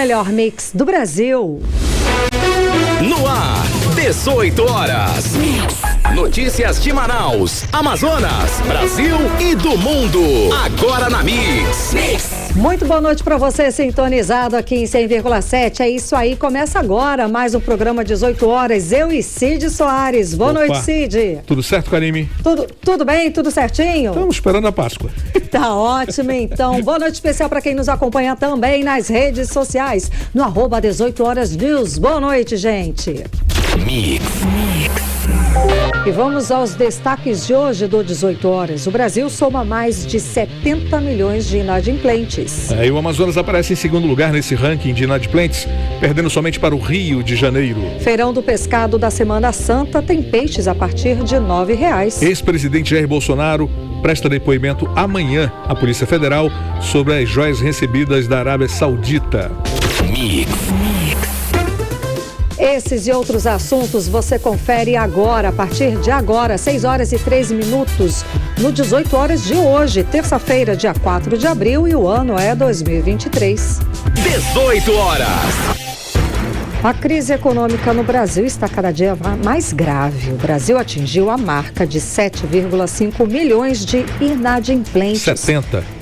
melhor mix do Brasil. No ar, 18 horas. Notícias de Manaus, Amazonas, Brasil e do mundo. Agora na Mix. Muito boa noite para você sintonizado aqui em 100,7. É isso aí, começa agora mais um programa 18 horas. Eu e Cid Soares. Boa noite, Cid. Tudo certo, Karime? Tudo bem? Tudo certinho? Estamos esperando a Páscoa. Tá ótimo, então. Boa noite especial para quem nos acompanha também nas redes sociais, no @18 horas news. Boa noite, gente. Mix. E vamos aos destaques de hoje do 18 horas. O Brasil soma mais de 70 milhões de inadimplentes. E o Amazonas aparece em segundo lugar nesse ranking de inadimplentes, perdendo somente para o Rio de Janeiro. Feirão do pescado da Semana Santa tem peixes a partir de R$ 9,00. Ex-presidente Jair Bolsonaro presta depoimento amanhã à Polícia Federal sobre as joias recebidas da Arábia Saudita. Mix. Esses e outros assuntos você confere agora, a partir de agora, 6 horas e 3 minutos, no 18 horas de hoje, terça-feira, dia 4 de abril, e o ano é 2023. 18 horas. A crise econômica no Brasil está cada dia mais grave. O Brasil atingiu a marca de 7,5 milhões de inadimplentes.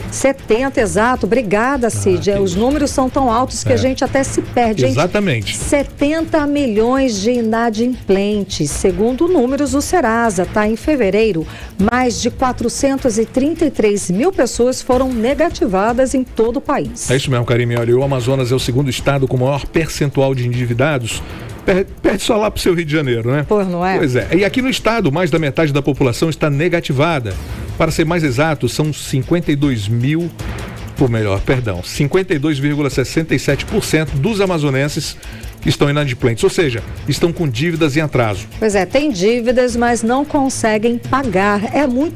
70, exato. Obrigada, Cid. Os números são tão altos que a gente até se perde. Exatamente. 70 milhões de inadimplentes. Segundo números do Serasa, tá? Em fevereiro, mais de 433 mil pessoas foram negativadas em todo o país. É isso mesmo, Karime. Olha, o Amazonas é o segundo estado com o maior percentual de endividados. Perde só lá pro seu Rio de Janeiro, né? Pois não é? Pois é. E aqui no estado, mais da metade da população está negativada. Para ser mais exato, são 52,67% dos amazonenses que estão inadimplentes, ou seja, estão com dívidas em atraso. Pois é, tem dívidas, mas não conseguem pagar.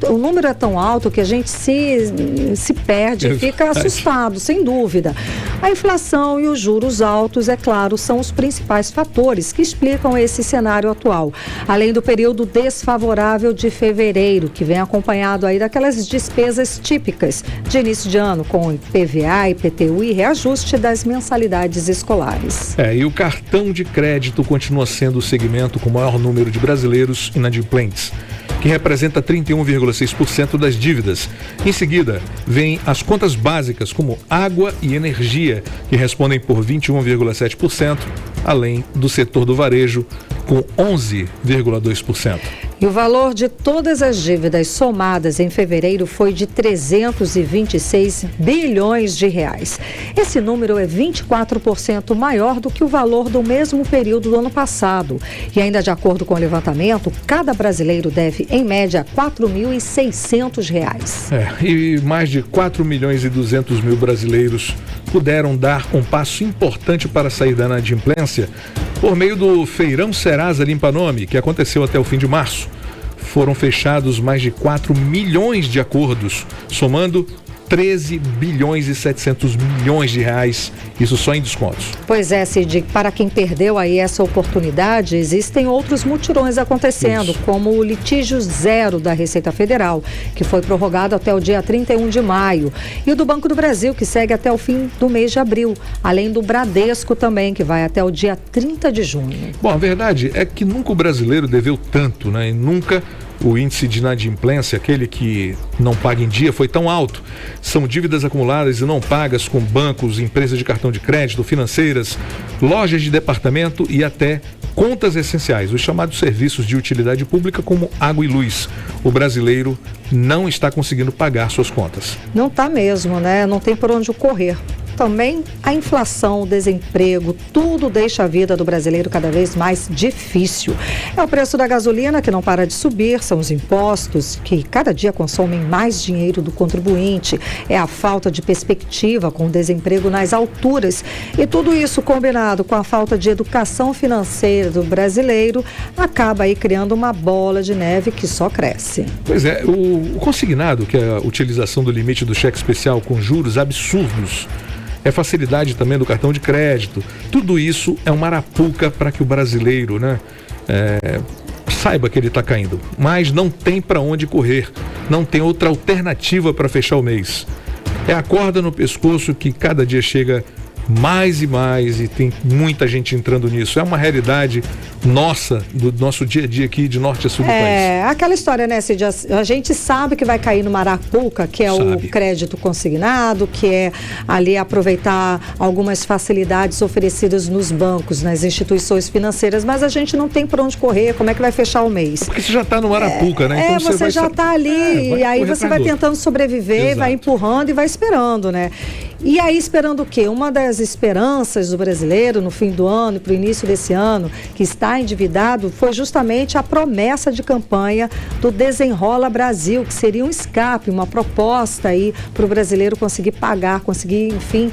O número é tão alto que a gente se perde e fica assustado, sem dúvida. A inflação e os juros altos, é claro, são os principais fatores que explicam esse cenário atual. Além do período desfavorável de fevereiro, que vem acompanhado aí daquelas despesas típicas de início de ano, com IPVA, IPTU e reajuste das mensalidades escolares. E o cartão de crédito continua sendo o segmento com o maior número de brasileiros inadimplentes, que representa 31,6% das dívidas. Em seguida, vem as contas básicas, como água e energia, que respondem por 21,7%, além do setor do varejo, com 11,2%. E o valor de todas as dívidas somadas em fevereiro foi de 326 bilhões de reais. Esse número é 24% maior do que o valor do mesmo período do ano passado. E ainda de acordo com o levantamento, cada brasileiro deve, em média, R$ 4.600. E mais de 4 milhões e 200 mil brasileiros puderam dar um passo importante para sair da inadimplência por meio do Feirão Serasa Limpa Nome, que aconteceu até o fim de março. Foram fechados mais de 4 milhões de acordos, somando 13 bilhões e 700 milhões de reais, isso só em descontos. Pois é, Cid, para quem perdeu aí essa oportunidade, existem outros mutirões acontecendo, como o litígio zero da Receita Federal, que foi prorrogado até o dia 31 de maio, e o do Banco do Brasil, que segue até o fim do mês de abril, além do Bradesco também, que vai até o dia 30 de junho. Bom, a verdade é que nunca o brasileiro deveu tanto, né? E nunca o índice de inadimplência, aquele que não paga em dia, foi tão alto. São dívidas acumuladas e não pagas com bancos, empresas de cartão de crédito, financeiras, lojas de departamento e até contas essenciais, os chamados serviços de utilidade pública como água e luz. O brasileiro não está conseguindo pagar suas contas. Não está mesmo, né? Não tem por onde correr. Também a inflação, o desemprego, tudo deixa a vida do brasileiro cada vez mais difícil. É o preço da gasolina que não para de subir, são os impostos que cada dia consomem mais dinheiro do contribuinte, é a falta de perspectiva com o desemprego nas alturas. E tudo isso combinado com a falta de educação financeira do brasileiro acaba aí criando uma bola de neve que só cresce. Pois é, o consignado, que é a utilização do limite do cheque especial com juros absurdos, é facilidade também do cartão de crédito. Tudo isso é uma arapuca para que o brasileiro, saiba que ele está caindo. Mas não tem para onde correr. Não tem outra alternativa para fechar o mês. É a corda no pescoço que cada dia chega mais e mais, e tem muita gente entrando nisso. É uma realidade nossa, do nosso dia a dia aqui, de norte a sul do país. É aquela história, né, Cid? A gente sabe que vai cair no Marapuca, que é o crédito consignado, que é ali aproveitar algumas facilidades oferecidas nos bancos, nas instituições financeiras, mas a gente não tem por onde correr. Como é que vai fechar o mês? Porque você já está no Marapuca, né? Então você já está ali, e aí você vai tentando sobreviver, exato, vai empurrando e vai esperando, né? E aí esperando o quê? Uma das esperanças do brasileiro no fim do ano e para o início desse ano, que está endividado, foi justamente a promessa de campanha do Desenrola Brasil, que seria um escape, uma proposta aí para o brasileiro conseguir pagar, conseguir, enfim,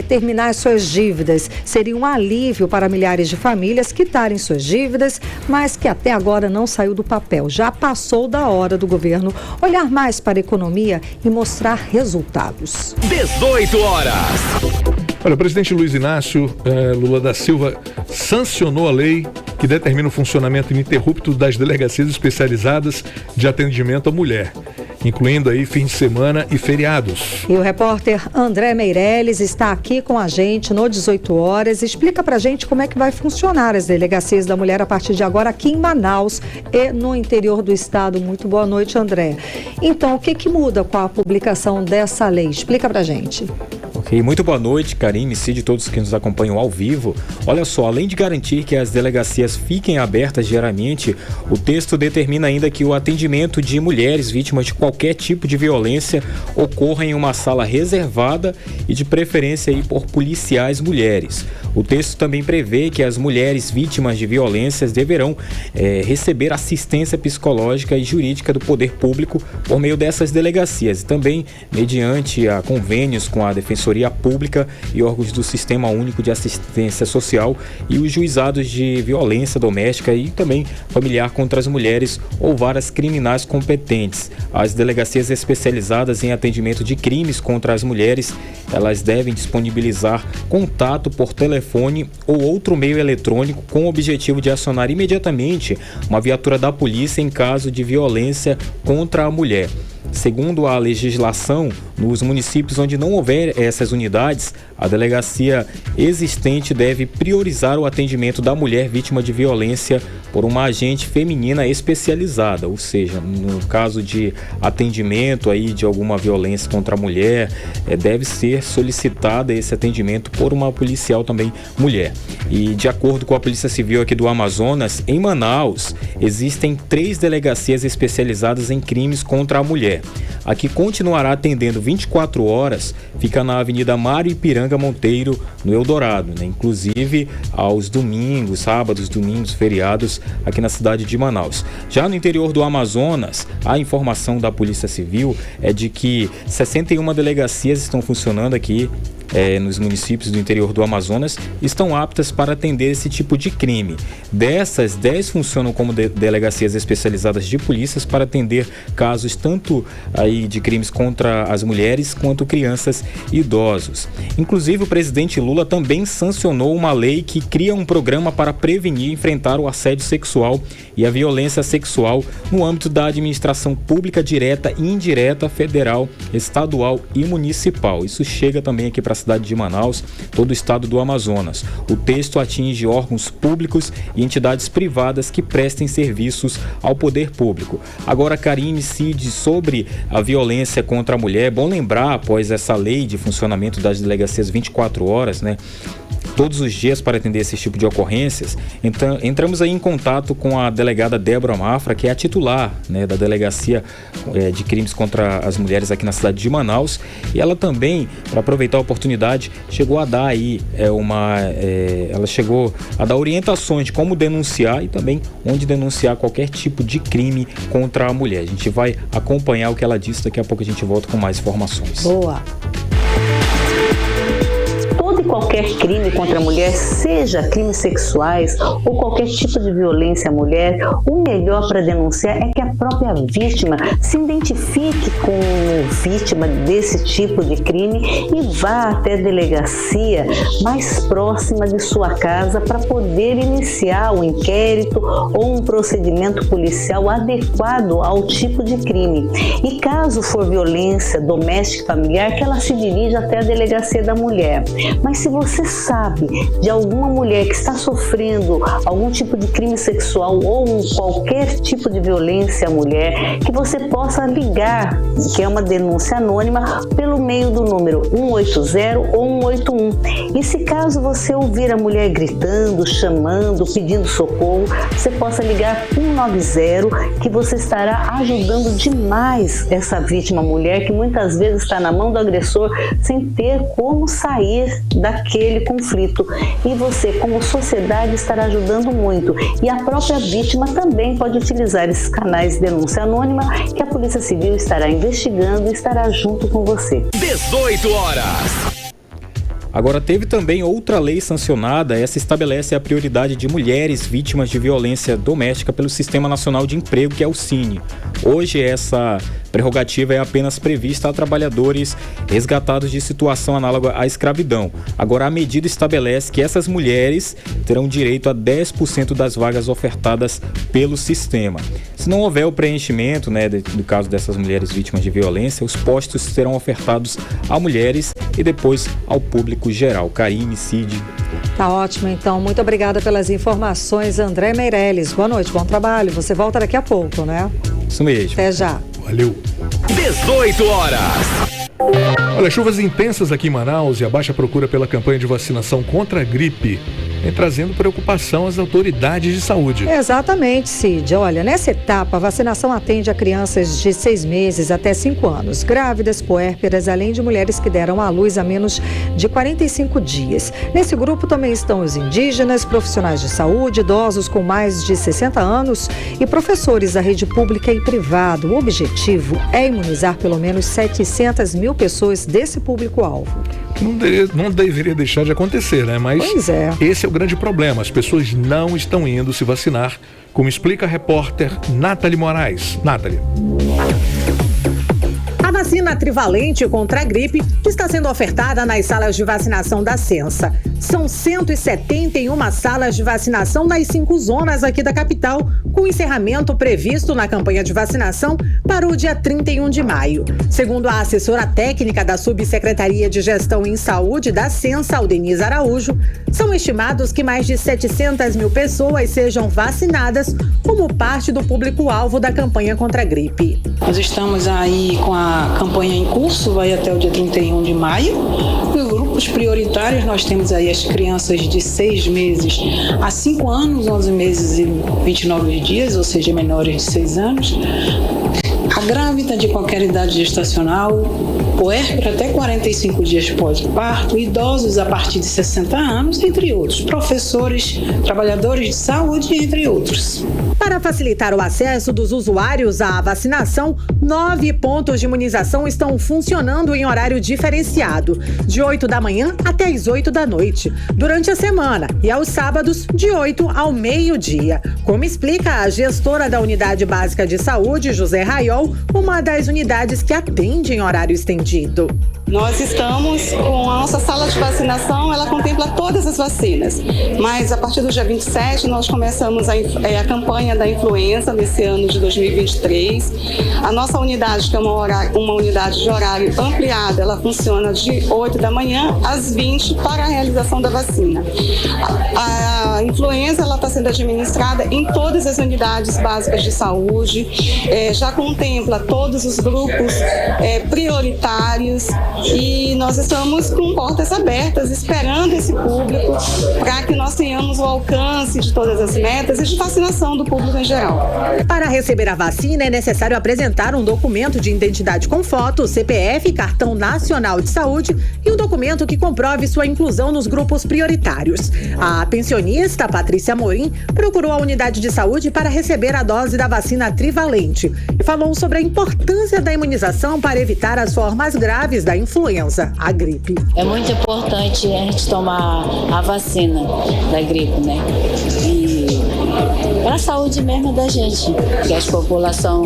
terminar as suas dívidas. Seria um alívio para milhares de famílias quitarem suas dívidas, mas que até agora não saiu do papel. Já passou da hora do governo olhar mais para a economia e mostrar resultados. 18 horas. Olha, o presidente Luiz Inácio Lula da Silva sancionou a lei que determina o funcionamento ininterrupto das delegacias especializadas de atendimento à mulher, incluindo aí fim de semana e feriados. E o repórter André Meirelles está aqui com a gente no 18 horas. Explica pra gente como é que vai funcionar as delegacias da mulher a partir de agora aqui em Manaus e no interior do estado. Muito boa noite, André. Então, o que muda com a publicação dessa lei? Explica pra gente. Ok, muito boa noite, Karine, Cid, todos que nos acompanham ao vivo. Olha só, além de garantir que as delegacias fiquem abertas diariamente, o texto determina ainda que o atendimento de mulheres vítimas de qualquer tipo de violência ocorra em uma sala reservada e de preferência aí por policiais mulheres. O texto também prevê que as mulheres vítimas de violências deverão receber assistência psicológica e jurídica do poder público por meio dessas delegacias e também mediante convênios com a Defensoria Pública e órgãos do Sistema Único de Assistência Social e os juizados de violência doméstica e também familiar contra as mulheres ou varas criminais competentes. As delegacias especializadas em atendimento de crimes contra as mulheres, elas devem disponibilizar contato por telefone ou outro meio eletrônico com o objetivo de acionar imediatamente uma viatura da polícia em caso de violência contra a mulher. Segundo a legislação, nos municípios onde não houver essas unidades, a delegacia existente deve priorizar o atendimento da mulher vítima de violência por uma agente feminina especializada, ou seja, no caso de atendimento aí de alguma violência contra a mulher, deve ser solicitada esse atendimento por uma policial também mulher. E de acordo com a Polícia Civil aqui do Amazonas, em Manaus, existem 3 delegacias especializadas em crimes contra a mulher. A que continuará atendendo 24 horas fica na Avenida Mário Ipiranga Monteiro, no Eldorado, né? Inclusive aos domingos, sábados, domingos, feriados aqui na cidade de Manaus. Já no interior do Amazonas, a informação da Polícia Civil é de que 61 delegacias estão funcionando aqui nos municípios do interior do Amazonas, estão aptas para atender esse tipo de crime. Dessas, 10 funcionam como delegacias especializadas de polícias para atender casos tanto aí de crimes contra as mulheres quanto crianças e idosos. Inclusive, o presidente Lula também sancionou uma lei que cria um programa para prevenir e enfrentar o assédio sexual e a violência sexual no âmbito da administração pública direta e indireta, federal, estadual e municipal. Isso chega também aqui para a cidade de Manaus, todo o estado do Amazonas. O texto atinge órgãos públicos e entidades privadas que prestem serviços ao poder público. Agora, Karine, Cid, sobre a violência contra a mulher, é bom lembrar, após essa lei de funcionamento das delegacias 24 horas, né? Todos os dias para atender esse tipo de ocorrências. Então, entramos aí em contato com a delegada Débora Mafra, que é a titular, né, da delegacia de crimes contra as mulheres aqui na cidade de Manaus, e ela também, para aproveitar a oportunidade, chegou a dar aí ela chegou a dar orientações de como denunciar e também onde denunciar qualquer tipo de crime contra a mulher. A gente vai acompanhar o que ela disse, daqui a pouco a gente volta com mais informações. Boa! Qualquer crime contra a mulher, seja crimes sexuais ou qualquer tipo de violência à mulher, o melhor para denunciar é que a própria vítima se identifique como vítima desse tipo de crime e vá até a delegacia mais próxima de sua casa para poder iniciar um inquérito ou um procedimento policial adequado ao tipo de crime. E caso for violência doméstica e familiar, que ela se dirija até a delegacia da mulher. Mas Mas se você sabe de alguma mulher que está sofrendo algum tipo de crime sexual ou qualquer tipo de violência à mulher, que você possa ligar, que é uma denúncia anônima, pelo meio do número 180 ou 181. E se caso você ouvir a mulher gritando, chamando, pedindo socorro, você possa ligar 190, que você estará ajudando demais essa vítima mulher que muitas vezes está na mão do agressor sem ter como sair daquele conflito. E você, como sociedade, estará ajudando muito. E a própria vítima também pode utilizar esses canais de denúncia anônima, que a Polícia Civil estará investigando e estará junto com você. 18 horas. Agora, teve também outra lei sancionada. Essa estabelece a prioridade de mulheres vítimas de violência doméstica pelo Sistema Nacional de Emprego, que é o SINE. Hoje, essa prerrogativa é apenas prevista a trabalhadores resgatados de situação análoga à escravidão. Agora, a medida estabelece que essas mulheres terão direito a 10% das vagas ofertadas pelo sistema. Se não houver o preenchimento, do caso dessas mulheres vítimas de violência, os postos serão ofertados a mulheres e depois ao público geral. Karine, Cid. Tá ótimo, então. Muito obrigada pelas informações, André Meirelles. Boa noite, bom trabalho. Você volta daqui a pouco, né? Isso mesmo. Até já. Valeu. 18 horas. Olha, chuvas intensas aqui em Manaus e a baixa procura pela campanha de vacinação contra a gripe vem trazendo preocupação às autoridades de saúde. Exatamente, Cid. Olha, nessa etapa, a vacinação atende a crianças de 6 meses até 5 anos, grávidas, puérperas, além de mulheres que deram à luz há menos de 45 dias. Nesse grupo também estão os indígenas, profissionais de saúde, idosos com mais de 60 anos e professores da rede pública e privada. O objetivo é imunizar pelo menos 700 mil pessoas desse público-alvo. Não deveria deixar de acontecer, né? Mas pois é. Esse é o grande problema. As pessoas não estão indo se vacinar, como explica a repórter Nathalie Moraes. Nathalie. A vacina trivalente contra a gripe está sendo ofertada nas salas de vacinação da Censa. São 171 salas de vacinação nas 5 zonas aqui da capital, com encerramento previsto na campanha de vacinação para o dia 31 de maio. Segundo a assessora técnica da Subsecretaria de Gestão em Saúde da Censa, Aldenise Araújo, são estimados que mais de 700 mil pessoas sejam vacinadas como parte do público-alvo da campanha contra a gripe. Nós estamos aí com a campanha em curso, vai até o dia 31 de maio. Nos grupos prioritários, nós temos aí as crianças de 6 meses a 5 anos, 11 meses e 29 dias, ou seja, menores de 6 anos. A grávida de qualquer idade gestacional, puérpera até 45 dias pós-parto, idosos a partir de 60 anos, entre outros, professores, trabalhadores de saúde, entre outros. Para facilitar o acesso dos usuários à vacinação, 9 pontos de imunização estão funcionando em horário diferenciado, de 8 da manhã até as 8 da noite, durante a semana e aos sábados, de 8 ao meio-dia. Como explica a gestora da Unidade Básica de Saúde, José Raiol, uma das unidades que atende em horário estendido. Nós estamos com a nossa sala de vacinação, ela contempla todas as vacinas, mas a partir do dia 27 nós começamos a campanha da influenza nesse ano de 2023. A nossa unidade, que é uma unidade de horário ampliado, ela funciona de 8 da manhã às 20 para a realização da vacina. A influenza ela está sendo administrada em todas as unidades básicas de saúde, já contempla todos os grupos prioritários. E nós estamos com portas abertas, esperando esse público para que nós tenhamos o alcance de todas as metas e de vacinação do público em geral. Para receber a vacina é necessário apresentar um documento de identidade com foto, CPF, Cartão Nacional de Saúde e um documento que comprove sua inclusão nos grupos prioritários. A pensionista Patrícia Amorim procurou a unidade de saúde para receber a dose da vacina trivalente e falou sobre a importância da imunização para evitar as formas graves da influenza, a gripe. É muito importante a gente tomar a vacina da gripe, né? E para a saúde mesmo da gente, que a população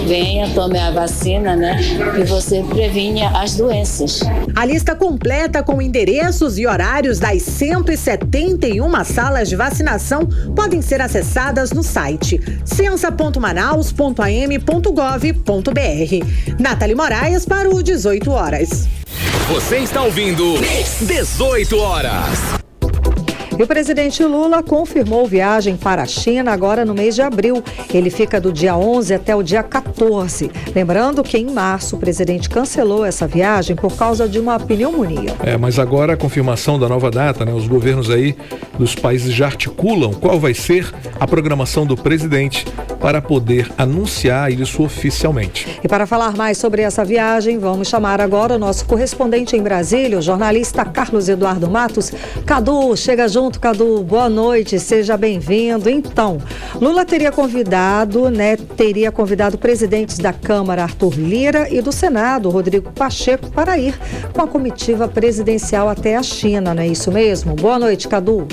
venha, tome a vacina, né? E você previne as doenças. A lista completa com endereços e horários das 171 salas de vacinação podem ser acessadas no site censa.manaus.am.gov.br. Nathalie Moraes para o 18 horas. Você está ouvindo 18 horas. E o presidente Lula confirmou viagem para a China agora no mês de abril. Ele fica do dia 11 até o dia 14. Lembrando que em março o presidente cancelou essa viagem por causa de uma pneumonia. Mas agora a confirmação da nova data, né? Os governos aí dos países já articulam qual vai ser a programação do presidente para poder anunciar isso oficialmente. E para falar mais sobre essa viagem, vamos chamar agora o nosso correspondente em Brasília, o jornalista Carlos Eduardo Matos. Cadu, chega junto. Cadu, boa noite, seja bem-vindo. Então, Lula teria convidado presidentes da Câmara, Arthur Lira, e do Senado, Rodrigo Pacheco, para ir com a comitiva presidencial até a China, não é isso mesmo? Boa noite, Cadu.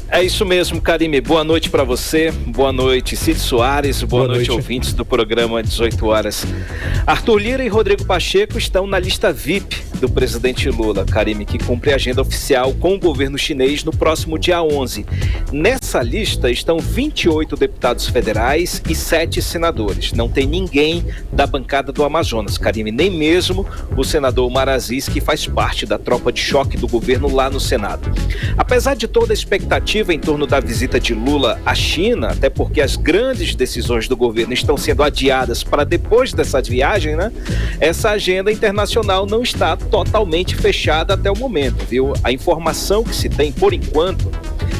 É isso mesmo, Karime. Boa noite para você. Boa noite, Cid Soares. Boa noite, ouvintes do programa 18 horas. Arthur Lira e Rodrigo Pacheco estão na lista VIP do presidente Lula, Karime, que cumpre a agenda oficial com o governo chinês no próximo dia 11. Nessa lista estão 28 deputados federais e 7 senadores. Não tem ninguém da bancada do Amazonas, Karime, nem mesmo o senador Maraziz, que faz parte da tropa de choque do governo lá no Senado. Apesar de toda a expectativa em torno da visita de Lula à China, até porque as grandes decisões do governo estão sendo adiadas para depois dessa viagem, né? Essa agenda internacional não está totalmente fechada até o momento, viu? A informação que se tem por enquanto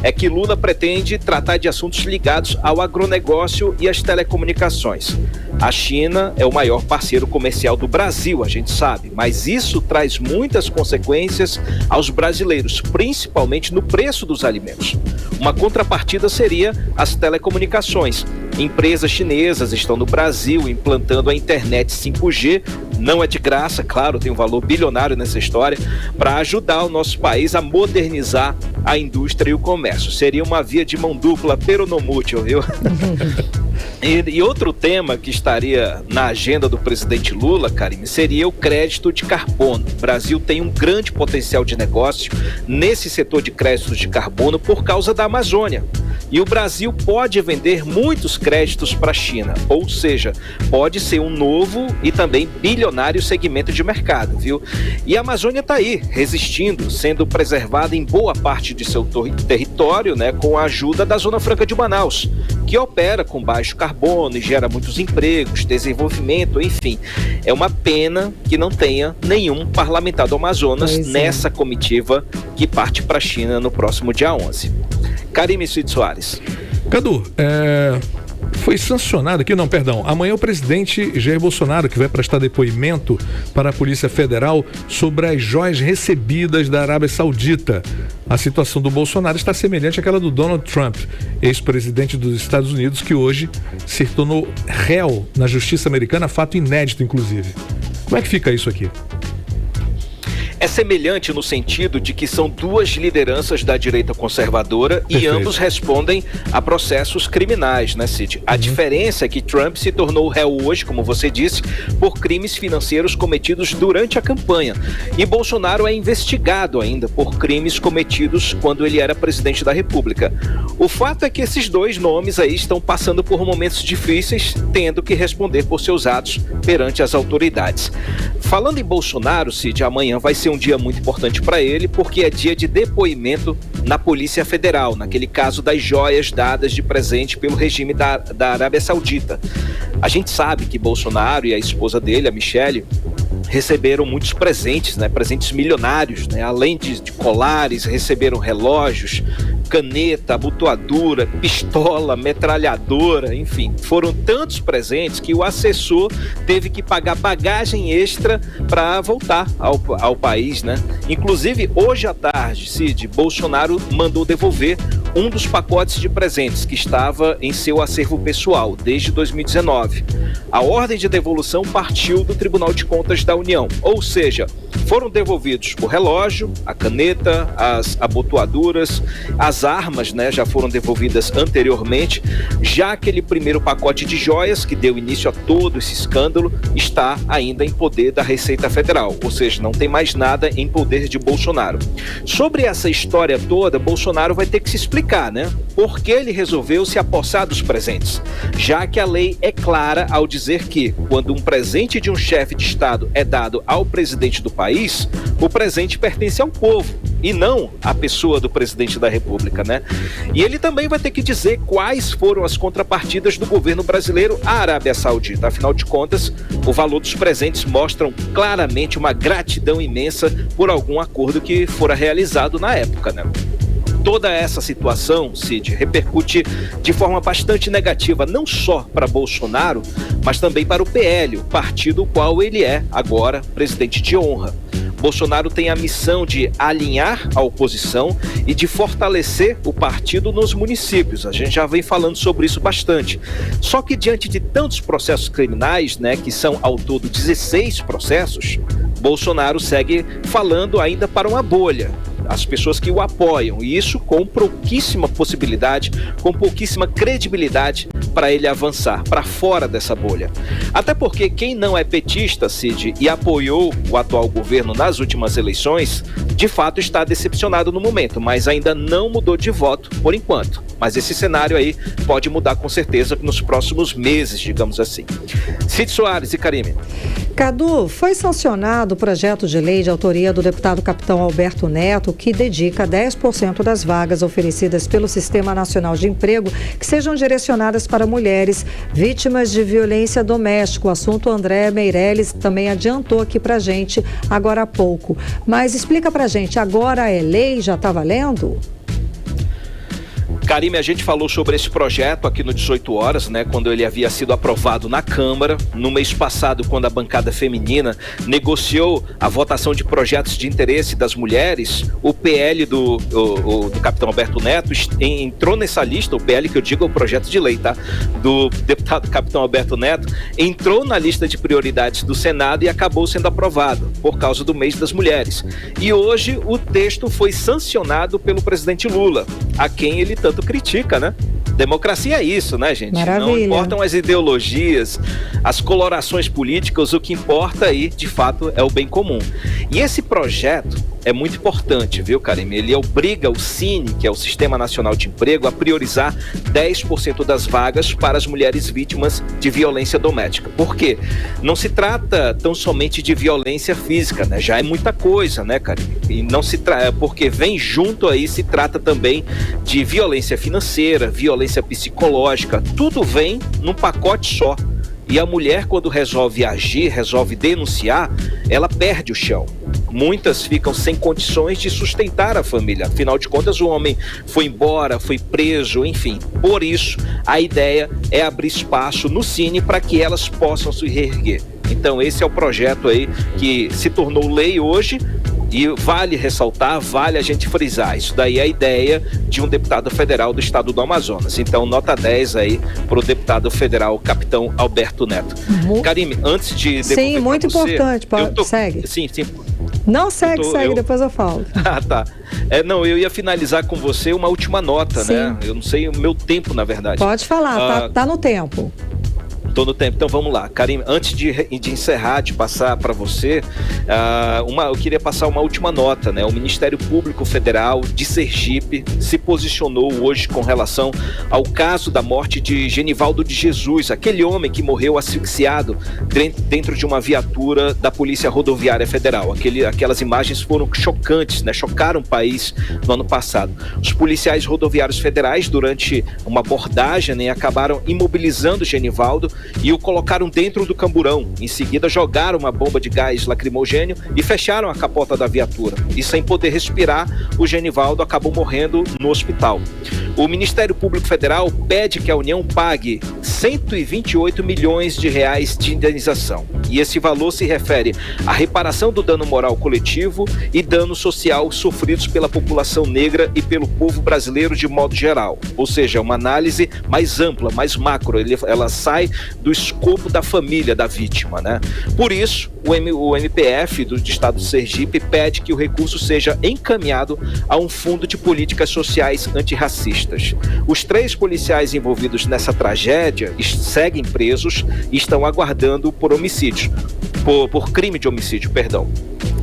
é que Lula pretende tratar de assuntos ligados ao agronegócio e às telecomunicações. A China é o maior parceiro comercial do Brasil, a gente sabe, mas isso traz muitas consequências aos brasileiros, principalmente no preço dos alimentos. Uma contrapartida seria as telecomunicações. Empresas chinesas estão no Brasil implantando a internet 5G, não é de graça, claro, tem um valor bilionário nessa história, para ajudar o nosso país a modernizar a indústria e o comércio. Seria uma via de mão dupla, peronomútil, viu? E outro tema que estaria na agenda do presidente Lula, Karine, seria o crédito de carbono. O Brasil tem um grande potencial de negócio nesse setor de créditos de carbono por causa da Amazônia. E o Brasil pode vender muitos créditos para a China, ou seja, pode ser um novo e também bilionário segmento de mercado, viu? E a Amazônia está aí, resistindo, sendo preservada em boa parte de seu território, né, com a ajuda da Zona Franca de Manaus, que opera com baixo carbono e gera muitos empregos, desenvolvimento, enfim. É uma pena que não tenha nenhum parlamentar do Amazonas nessa comitiva que parte para a China no próximo dia 11. Karime Cid Soares. Cadu, foi sancionado aqui, amanhã o presidente Jair Bolsonaro, que vai prestar depoimento para a Polícia Federal sobre as joias recebidas da Arábia Saudita. A situação do Bolsonaro está semelhante àquela do Donald Trump, ex-presidente dos Estados Unidos, que hoje se tornou réu na justiça americana, fato inédito, inclusive. Como é que fica isso aqui? É semelhante no sentido de que são duas lideranças da direita conservadora. Perfeito. E ambos respondem a processos criminais, né, Cid? A diferença é que Trump se tornou réu hoje, como você disse, por crimes financeiros cometidos durante a campanha. E Bolsonaro é investigado ainda por crimes cometidos quando ele era presidente da República. O fato é que esses dois nomes aí estão passando por momentos difíceis, tendo que responder por seus atos perante as autoridades. Falando em Bolsonaro, Cid, amanhã vai ser um dia muito importante para ele, porque é dia de depoimento na Polícia Federal, naquele caso das joias dadas de presente pelo regime da Arábia Saudita. A gente sabe que Bolsonaro e a esposa dele, a Michele, receberam muitos presentes, né? Presentes milionários, né? Além de colares, receberam relógios, caneta, abotoadura, pistola, metralhadora, enfim, foram tantos presentes que o assessor teve que pagar bagagem extra para voltar ao país, né? Inclusive, hoje à tarde, Cid, Bolsonaro mandou devolver um dos pacotes de presentes que estava em seu acervo pessoal desde 2019. A ordem de devolução partiu do Tribunal de Contas da União, ou seja, Foram devolvidos o relógio, a caneta, as abotoaduras, as armas, né, já foram devolvidas anteriormente. Já aquele primeiro pacote de joias que deu início a todo esse escândalo está ainda em poder da Receita Federal, ou seja, não tem mais nada em poder de Bolsonaro. Sobre essa história toda, Bolsonaro vai ter que se explicar, né? Por que ele resolveu se apossar dos presentes? Já que a lei é clara ao dizer que, quando um presente de um chefe de Estado é dado ao presidente do país, o presente pertence ao povo e não à pessoa do presidente da República, né? E ele também vai ter que dizer quais foram as contrapartidas do governo brasileiro à Arábia Saudita. Afinal de contas, o valor dos presentes mostram claramente uma gratidão imensa por algum acordo que fora realizado na época, né? Toda essa situação, Cid, repercute de forma bastante negativa, não só para Bolsonaro, mas também para o PL, o partido do qual ele é agora presidente de honra. Bolsonaro tem a missão de alinhar a oposição e de fortalecer o partido nos municípios. A gente já vem falando sobre isso bastante. Só que diante de tantos processos criminais, né, que são ao todo 16 processos, Bolsonaro segue falando ainda para uma bolha. As pessoas que o apoiam, e isso com pouquíssima possibilidade, com pouquíssima credibilidade para ele avançar para fora dessa bolha. Até porque quem não é petista, Cid, e apoiou o atual governo nas últimas eleições, de fato está decepcionado no momento, mas ainda não mudou de voto por enquanto. Mas esse cenário aí pode mudar com certeza nos próximos meses, digamos assim. Cid Soares e Karime. Cadu, foi sancionado o projeto de lei de autoria do deputado capitão Alberto Neto, que dedica 10% das vagas oferecidas pelo Sistema Nacional de Emprego que sejam direcionadas para mulheres vítimas de violência doméstica. O assunto André Meirelles também adiantou aqui pra gente agora há pouco. Mas explica pra gente, agora é lei, já tá valendo? Karime, a gente falou sobre esse projeto aqui no 18 Horas, né, quando ele havia sido aprovado na Câmara. No mês passado, quando a bancada feminina negociou a votação de projetos de interesse das mulheres, o PL do capitão Alberto Neto entrou nessa lista, o PL que eu digo é o projeto de lei, tá? Do deputado capitão Alberto Neto, entrou na lista de prioridades do Senado e acabou sendo aprovado por causa do mês das mulheres. E hoje o texto foi sancionado pelo presidente Lula, a quem ele tanto critica, né? Democracia é isso, né, gente? Maravilha. Não importam as ideologias, as colorações políticas, o que importa aí, de fato, é o bem comum. E esse projeto é muito importante, viu, Karime? Ele obriga o Cine, que é o Sistema Nacional de Emprego, a priorizar 10% das vagas para as mulheres vítimas de violência doméstica. Por quê? Não se trata tão somente de violência física, né? Já é muita coisa, né, Karime? E não se trata, porque vem junto aí, se trata também de violência financeira, violência psicológica, tudo vem num pacote só. E a mulher, quando resolve agir, resolve denunciar, ela perde o chão. Muitas ficam sem condições de sustentar a família. Afinal de contas, o homem foi embora, foi preso, enfim. Por isso, a ideia é abrir espaço no Cine para que elas possam se reerguer. Então, esse é o projeto aí que se tornou lei hoje. E vale ressaltar, vale a gente frisar, isso daí é a ideia de um deputado federal do estado do Amazonas. Então, nota 10 aí para o deputado federal, capitão Alberto Neto. Karime, antes de devolver sim, muito você, importante, segue. Sim. Não, segue, depois eu falo. Ah, tá. Eu ia finalizar com você uma última nota, sim, né? Eu não sei o meu tempo, na verdade. Pode falar, tá no tempo. Tô no tempo, então vamos lá. Karime, antes de encerrar, de passar para você, eu queria passar uma última nota, né? O Ministério Público Federal de Sergipe se posicionou hoje com relação ao caso da morte de Genivaldo de Jesus, aquele homem que morreu asfixiado dentro de uma viatura da Polícia Rodoviária Federal. Aquelas imagens foram chocantes, né? Chocaram o país no ano passado. Os policiais rodoviários federais, durante uma abordagem, né, acabaram imobilizando Genivaldo e o colocaram dentro do camburão. Em seguida, jogaram uma bomba de gás lacrimogêneo e fecharam a capota da viatura. E sem poder respirar, o Genivaldo acabou morrendo no hospital. O Ministério Público Federal pede que a União pague 128 milhões de reais de indenização. E esse valor se refere à reparação do dano moral coletivo e dano social sofridos pela população negra e pelo povo brasileiro de modo geral. Ou seja, uma análise mais ampla, mais macro, ela sai do escopo da família da vítima, né? Por isso, o MPF do Estado do Sergipe pede que o recurso seja encaminhado a um fundo de políticas sociais antirracistas. Os 3 policiais envolvidos nessa tragédia seguem presos e estão aguardando por homicídio, por crime de homicídio, perdão.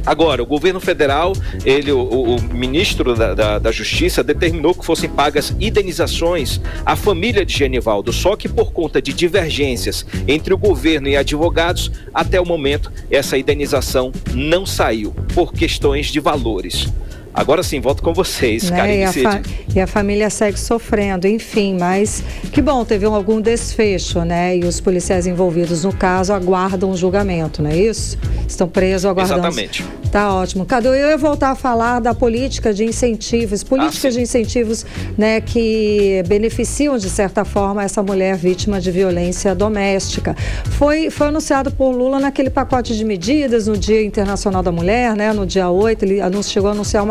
Agora, o governo federal, o ministro da Justiça determinou que fossem pagas indenizações à família de Genivaldo, só que por conta de divergências entre o governo e advogados, até o momento essa indenização não saiu, por questões de valores. Agora sim, volto com vocês, Karine Cid. E a família segue sofrendo, enfim, mas que bom, teve algum desfecho, né? E os policiais envolvidos no caso aguardam o julgamento, não é isso? Estão presos aguardando. Exatamente. Tá ótimo. Cadu, eu ia voltar a falar da política de incentivos, de incentivos, né, que beneficiam, de certa forma, essa mulher vítima de violência doméstica. Foi anunciado por Lula naquele pacote de medidas no Dia Internacional da Mulher, né? No dia 8, ele chegou a anunciar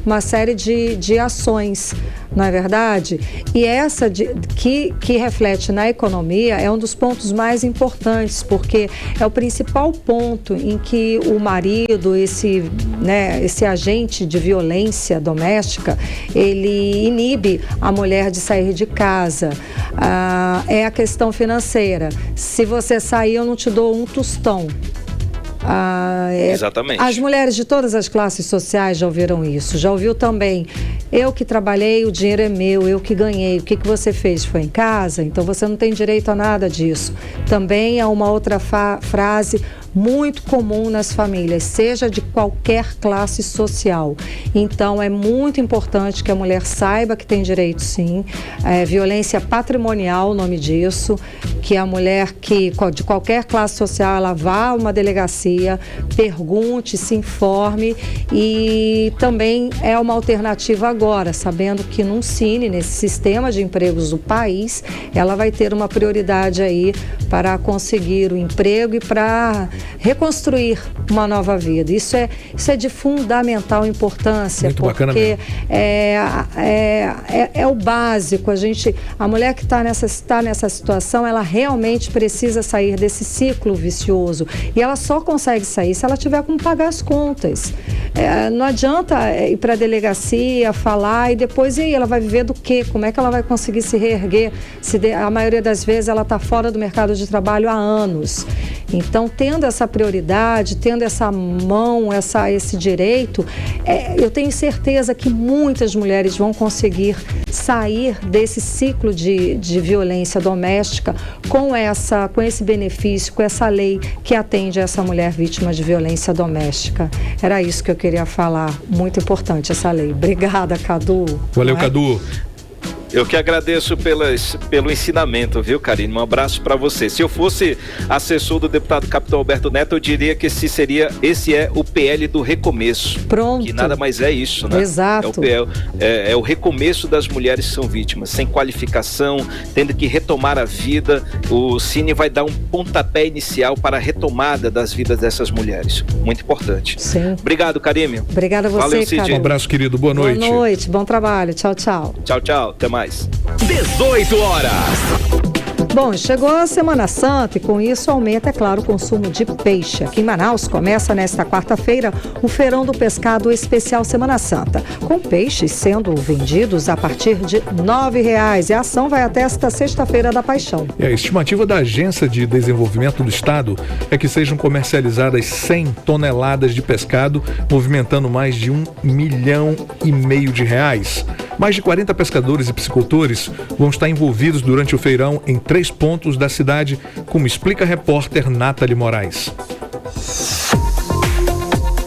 uma série de ações, não é verdade? E essa que reflete na economia é um dos pontos mais importantes, porque é o principal ponto em que o marido, esse agente de violência doméstica, ele inibe a mulher de sair de casa. É a questão financeira. Se você sair, eu não te dou um tostão. Exatamente. As mulheres de todas as classes sociais já ouviram isso. Já ouviu também: eu que trabalhei, o dinheiro é meu, eu que ganhei, o que você fez? Foi em casa? Então você não tem direito a nada disso. Também há uma outra frase muito comum nas famílias, seja de qualquer classe social. Então é muito importante que a mulher saiba que tem direito, sim. Violência patrimonial, o nome disso, que a mulher que de qualquer classe social, ela vá a uma delegacia, pergunte, se informe, e também é uma alternativa agora, sabendo que num Cine, nesse sistema de empregos do país, ela vai ter uma prioridade aí para conseguir o emprego e para reconstruir uma nova vida. Isso é de fundamental importância, muito porque é o básico. A mulher que está nessa situação, ela realmente precisa sair desse ciclo vicioso, e ela só consegue sair se ela tiver como pagar as contas. Não adianta ir para a delegacia, falar e depois ela vai viver do quê? Como é que ela vai conseguir se reerguer? A maioria das vezes ela está fora do mercado de trabalho há anos. Então, tendo essa prioridade, tendo essa mão, esse direito, eu tenho certeza que muitas mulheres vão conseguir sair desse ciclo de violência doméstica com esse benefício, com essa lei que atende a essa mulher vítima de violência doméstica. Era isso que eu queria falar. Muito importante essa lei. Obrigada, Cadu. Valeu, Cadu. Eu que agradeço pelo ensinamento, viu, Karine? Um abraço para você. Se eu fosse assessor do deputado Capitão Alberto Neto, eu diria que esse é o PL do recomeço. Pronto. Que nada mais é isso, né? Exato. É o recomeço das mulheres que são vítimas, sem qualificação, tendo que retomar a vida. O Cine vai dar um pontapé inicial para a retomada das vidas dessas mulheres. Muito importante. Sim. Obrigado, Karine. Obrigada a você, valeu, Cid. Cadu. Um abraço, querido. Boa noite. Boa noite. Bom trabalho. Tchau, tchau. Tchau, tchau. Até mais. 18 horas. Bom, chegou a Semana Santa e com isso aumenta, é claro, o consumo de peixe. Aqui em Manaus começa nesta quarta-feira o Feirão do Pescado Especial Semana Santa, com peixes sendo vendidos a partir de R$ 9,00. E a ação vai até esta sexta-feira da Paixão. A estimativa da Agência de Desenvolvimento do Estado é que sejam comercializadas 100 toneladas de pescado, movimentando mais de R$ 1,5 milhão de reais. Mais de 40 pescadores e piscicultores vão estar envolvidos durante o feirão em 3 pontos da cidade, como explica a repórter Nathalie Moraes.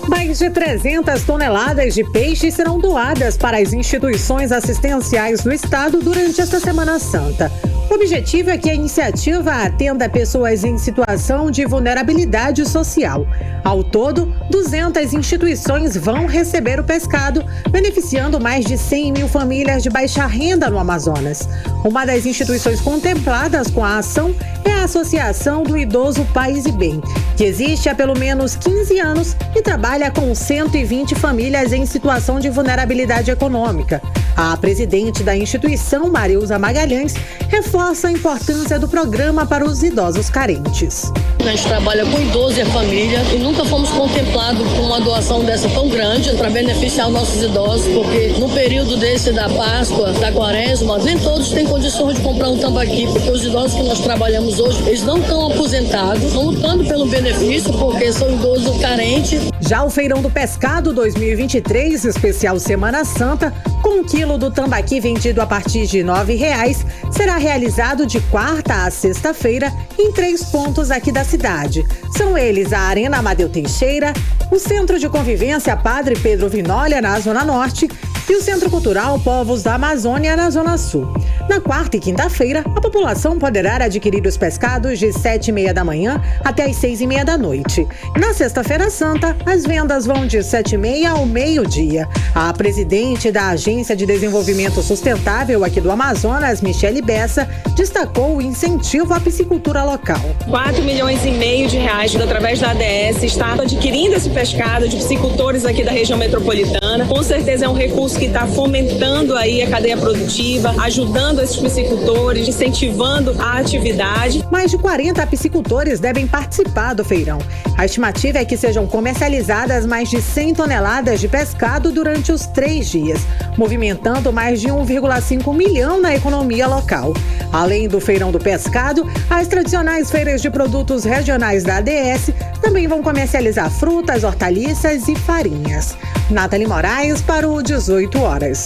Mais de 300 toneladas de peixe serão doadas para as instituições assistenciais do estado durante esta Semana Santa. O objetivo é que a iniciativa atenda pessoas em situação de vulnerabilidade social. Ao todo, 200 instituições vão receber o pescado, beneficiando mais de 100 mil famílias de baixa renda no Amazonas. Uma das instituições contempladas com a ação é a Associação do Idoso Paz e Bem, que existe há pelo menos 15 anos e trabalha com 120 famílias em situação de vulnerabilidade econômica. A presidente da instituição, Marilza Magalhães, reforça a importância do programa para os idosos carentes. A gente trabalha com idoso e a família e nunca fomos contemplados com uma doação dessa tão grande para beneficiar os nossos idosos, porque no período desse da Páscoa, da Quaresma, nem todos têm condições de comprar um tambaqui, porque os idosos que nós trabalhamos hoje, eles não estão aposentados, estão lutando pelo benefício porque são idosos carentes. Já o Feirão do Pescado 2023, especial Semana Santa, com 1 quilo do tambaqui vendido a partir de R$ 9,00, será realizado de quarta a sexta-feira em 3 pontos aqui da cidade. São eles a Arena Amadeu Teixeira, o Centro de Convivência Padre Pedro Vinólia, na Zona Norte, e o Centro Cultural Povos da Amazônia, na Zona Sul. Na quarta e quinta-feira, a população poderá adquirir os pescados de 7h30 da manhã até as 6h30 da noite. Na Sexta-feira Santa, as vendas vão de 7h30 ao meio-dia. A presidente da Agência de Desenvolvimento Sustentável aqui do Amazonas, Michele Bessa, destacou o incentivo à piscicultura local. 4,5 milhões de reais através da ADS está adquirindo esse pescado de piscicultores aqui da região metropolitana. Com certeza é um recurso que está fomentando aí a cadeia produtiva, ajudando esses piscicultores, incentivando a atividade. Mais de 40 piscicultores devem participar do feirão. A estimativa é que sejam comercializadas mais de 100 toneladas de pescado durante os 3 dias, movimentando mais de 1,5 milhão na economia local. Além do Feirão do Pescado, as tradicionais feiras de produtos regionais da ADS também vão comercializar frutas, hortaliças e farinhas. Nathalie Moraes para o 18 horas.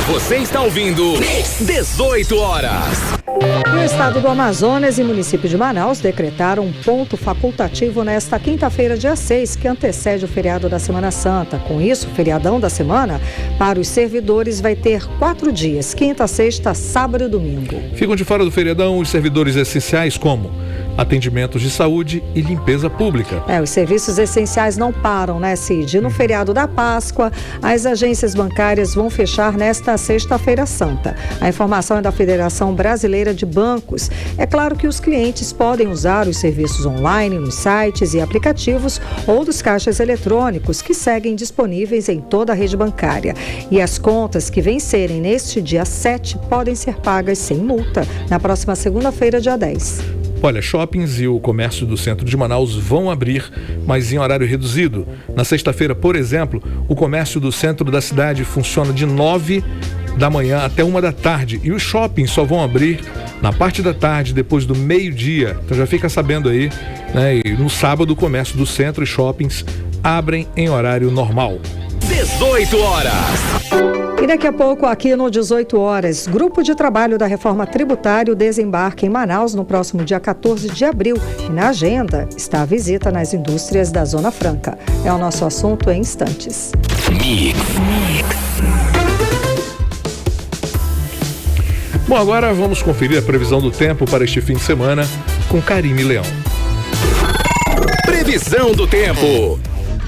Você está ouvindo 18 horas. No estado do Amazonas e município de Manaus decretaram um ponto facultativo nesta quinta-feira, dia 6, que antecede o feriado da Semana Santa. Com isso, o feriadão da semana para os servidores vai ter 4 dias, quinta, sexta, sábado e domingo. Ficam de fora do feriadão os servidores essenciais como atendimentos de saúde e limpeza pública. Os serviços essenciais não param, né, Cid? No feriado da Páscoa, as agências bancárias vão fechar nesta sexta-feira santa. A informação é da Federação Brasileira de Bancos. É claro que os clientes podem usar os serviços online nos sites e aplicativos ou dos caixas eletrônicos que seguem disponíveis em toda a rede bancária. E as contas que vencerem neste dia 7 podem ser pagas sem multa na próxima segunda-feira, dia 10. Olha, shoppings e o comércio do centro de Manaus vão abrir, mas em horário reduzido. Na sexta-feira, por exemplo, o comércio do centro da cidade funciona de 9 da manhã até 1 da tarde e os shoppings só vão abrir na parte da tarde, depois do meio-dia. Então já fica sabendo aí, né? E no sábado o comércio do centro e shoppings abrem em horário normal. 18 horas. E daqui a pouco, aqui no 18 horas, Grupo de Trabalho da Reforma Tributária desembarca em Manaus no próximo dia 14 de abril. E na agenda está a visita nas indústrias da Zona Franca. É o nosso assunto em instantes. Bom, agora vamos conferir a previsão do tempo para este fim de semana com Karine Leão. Previsão do tempo.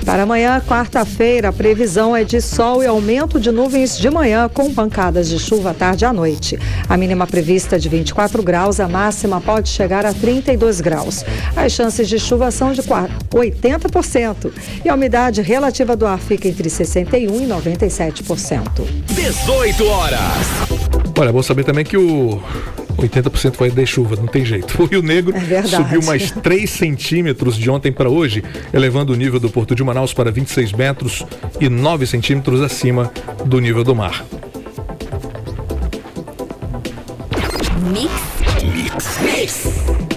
Para amanhã, quarta-feira, a previsão é de sol e aumento de nuvens de manhã, com pancadas de chuva à tarde e à noite. A mínima prevista é de 24 graus, a máxima pode chegar a 32 graus. As chances de chuva são de 80% e a umidade relativa do ar fica entre 61% e 97%. 18 horas. Olha, bom saber também que o 80% vai de chuva, não tem jeito. O Rio Negro subiu mais 3 centímetros de ontem para hoje, elevando o nível do Porto de Manaus para 26 metros e 9 centímetros acima do nível do mar.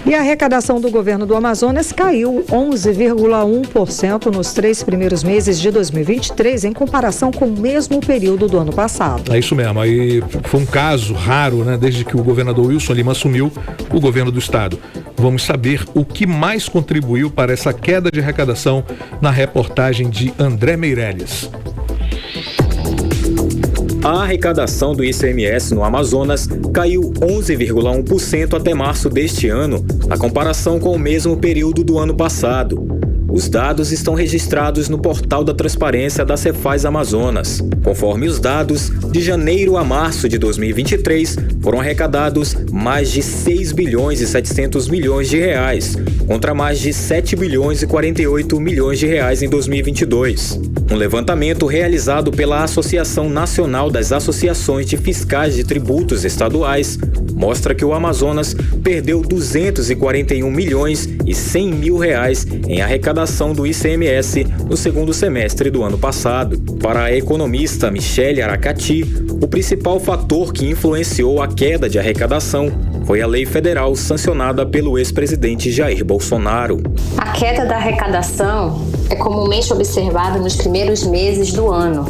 E a arrecadação do governo do Amazonas caiu 11,1% nos 3 primeiros meses de 2023, em comparação com o mesmo período do ano passado. É isso mesmo, aí foi um caso raro, né? Desde que o governador Wilson Lima assumiu o governo do estado. Vamos saber o que mais contribuiu para essa queda de arrecadação na reportagem de André Meirelles. A arrecadação do ICMS no Amazonas caiu 11,1% até março deste ano, na comparação com o mesmo período do ano passado. Os dados estão registrados no portal da transparência da Cefaz Amazonas. Conforme os dados, de janeiro a março de 2023, foram arrecadados mais de 6 bilhões e 700 milhões de reais, contra mais de 7 bilhões e 48 milhões de reais em 2022. Um levantamento realizado pela Associação Nacional das Associações de Fiscais de Tributos Estaduais mostra que o Amazonas perdeu 241 milhões e 100 mil reais em arrecadação do ICMS no segundo semestre do ano passado. Para a economista Michele Aracati, o principal fator que influenciou a queda de arrecadação foi a lei federal sancionada pelo ex-presidente Jair Bolsonaro. A queda da arrecadação é comumente observada nos primeiros meses do ano.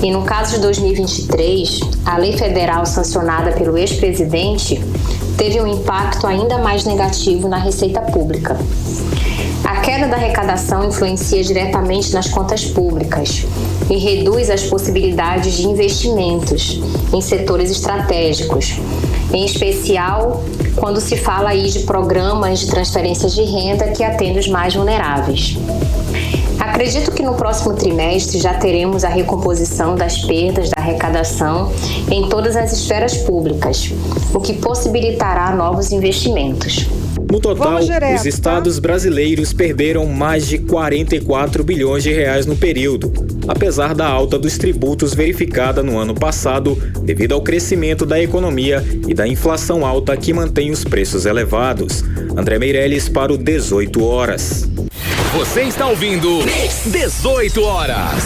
E no caso de 2023, a lei federal sancionada pelo ex-presidente teve um impacto ainda mais negativo na receita pública. A queda da arrecadação influencia diretamente nas contas públicas e reduz as possibilidades de investimentos em setores estratégicos, em especial quando se fala aí de programas de transferências de renda que atendem os mais vulneráveis. Acredito que no próximo trimestre já teremos a recomposição das perdas da arrecadação em todas as esferas públicas, o que possibilitará novos investimentos. No total, os estados brasileiros perderam mais de 44 bilhões de reais no período, apesar da alta dos tributos verificada no ano passado devido ao crescimento da economia e da inflação alta que mantém os preços elevados. André Meirelles para o 18 Horas. Você está ouvindo 18 Horas.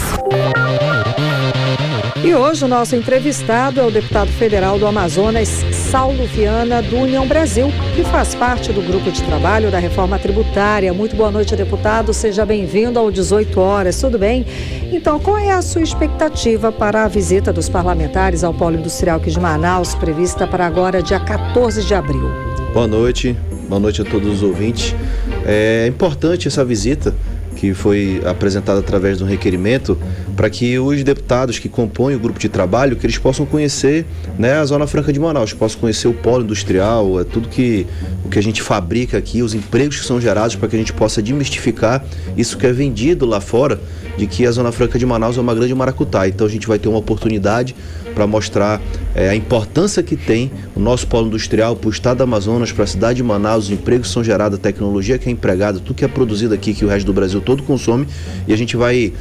E hoje o nosso entrevistado é o deputado federal do Amazonas, Saulo Viana, do União Brasil, que faz parte do grupo de trabalho da reforma tributária. Muito boa noite, deputado. Seja bem-vindo ao 18 Horas. Tudo bem? Então, qual é a sua expectativa para a visita dos parlamentares ao Polo Industrial aqui de Manaus, prevista para agora, dia 14 de abril? Boa noite a todos os ouvintes. É importante essa visita que foi apresentada através de um requerimento para que os deputados que compõem o grupo de trabalho, que eles possam conhecer, né, a Zona Franca de Manaus, possam conhecer o polo industrial, o que a gente fabrica aqui, os empregos que são gerados, para que a gente possa desmistificar isso que é vendido lá fora, de que a Zona Franca de Manaus é uma grande maracutaia. Então a gente vai ter uma oportunidade para mostrar a importância que tem o nosso polo industrial para o estado do Amazonas, para a cidade de Manaus, os empregos que são gerados, a tecnologia que é empregada, tudo que é produzido aqui, que o resto do Brasil todo consome, e a gente vai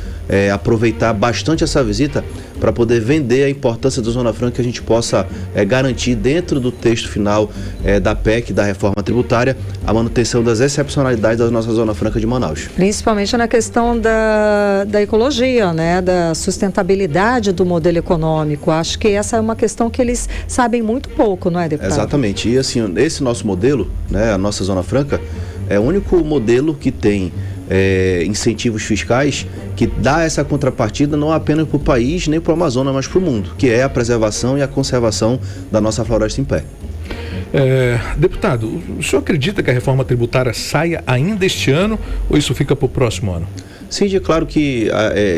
aproveitar bastante essa visita para poder vender a importância da Zona Franca, que a gente possa garantir dentro do texto final da PEC, da reforma tributária, a manutenção das excepcionalidades da nossa Zona Franca de Manaus. Principalmente na questão da ecologia, né, da sustentabilidade do modelo econômico. Acho que essa é uma questão que eles sabem muito pouco, não é, deputado? Exatamente. E assim, esse nosso modelo, né, a nossa Zona Franca, é o único modelo que tem incentivos fiscais que dá essa contrapartida não apenas para o país, nem para o Amazonas, mas para o mundo, que é a preservação e a conservação da nossa floresta em pé. Deputado, o senhor acredita que a reforma tributária saia ainda este ano ou isso fica para o próximo ano? Sim, é claro que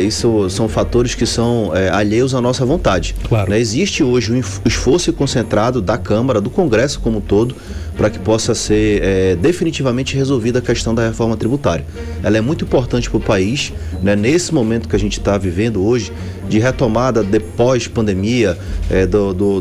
isso são fatores que são alheios à nossa vontade. Claro. Né? Existe hoje um esforço concentrado da Câmara, do Congresso como um todo, para que possa ser definitivamente resolvida a questão da reforma tributária. Ela é muito importante para o país, né? Nesse momento que a gente está vivendo hoje, de retomada depois pandemia,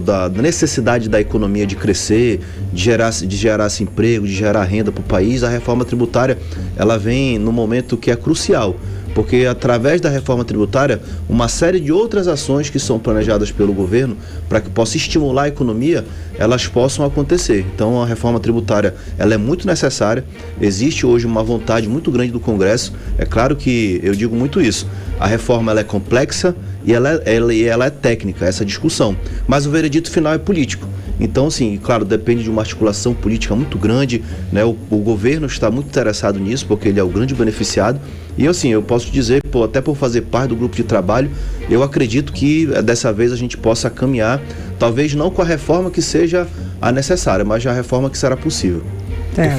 da necessidade da economia de crescer, de gerar esse emprego, de gerar renda para o país. A reforma tributária ela vem no momento que é crucial, porque através da reforma tributária, uma série de outras ações que são planejadas pelo governo para que possa estimular a economia, elas possam acontecer. Então a reforma tributária ela é muito necessária, existe hoje uma vontade muito grande do Congresso. É claro que eu digo muito isso, a reforma ela é complexa e ela é técnica, essa discussão, mas o veredito final é político. Então, assim, claro, depende de uma articulação política muito grande, né? O governo está muito interessado nisso, porque ele é o grande beneficiado. E, assim, eu posso dizer, até por fazer parte do grupo de trabalho, eu acredito que dessa vez a gente possa caminhar, talvez não com a reforma que seja a necessária, mas a reforma que será possível.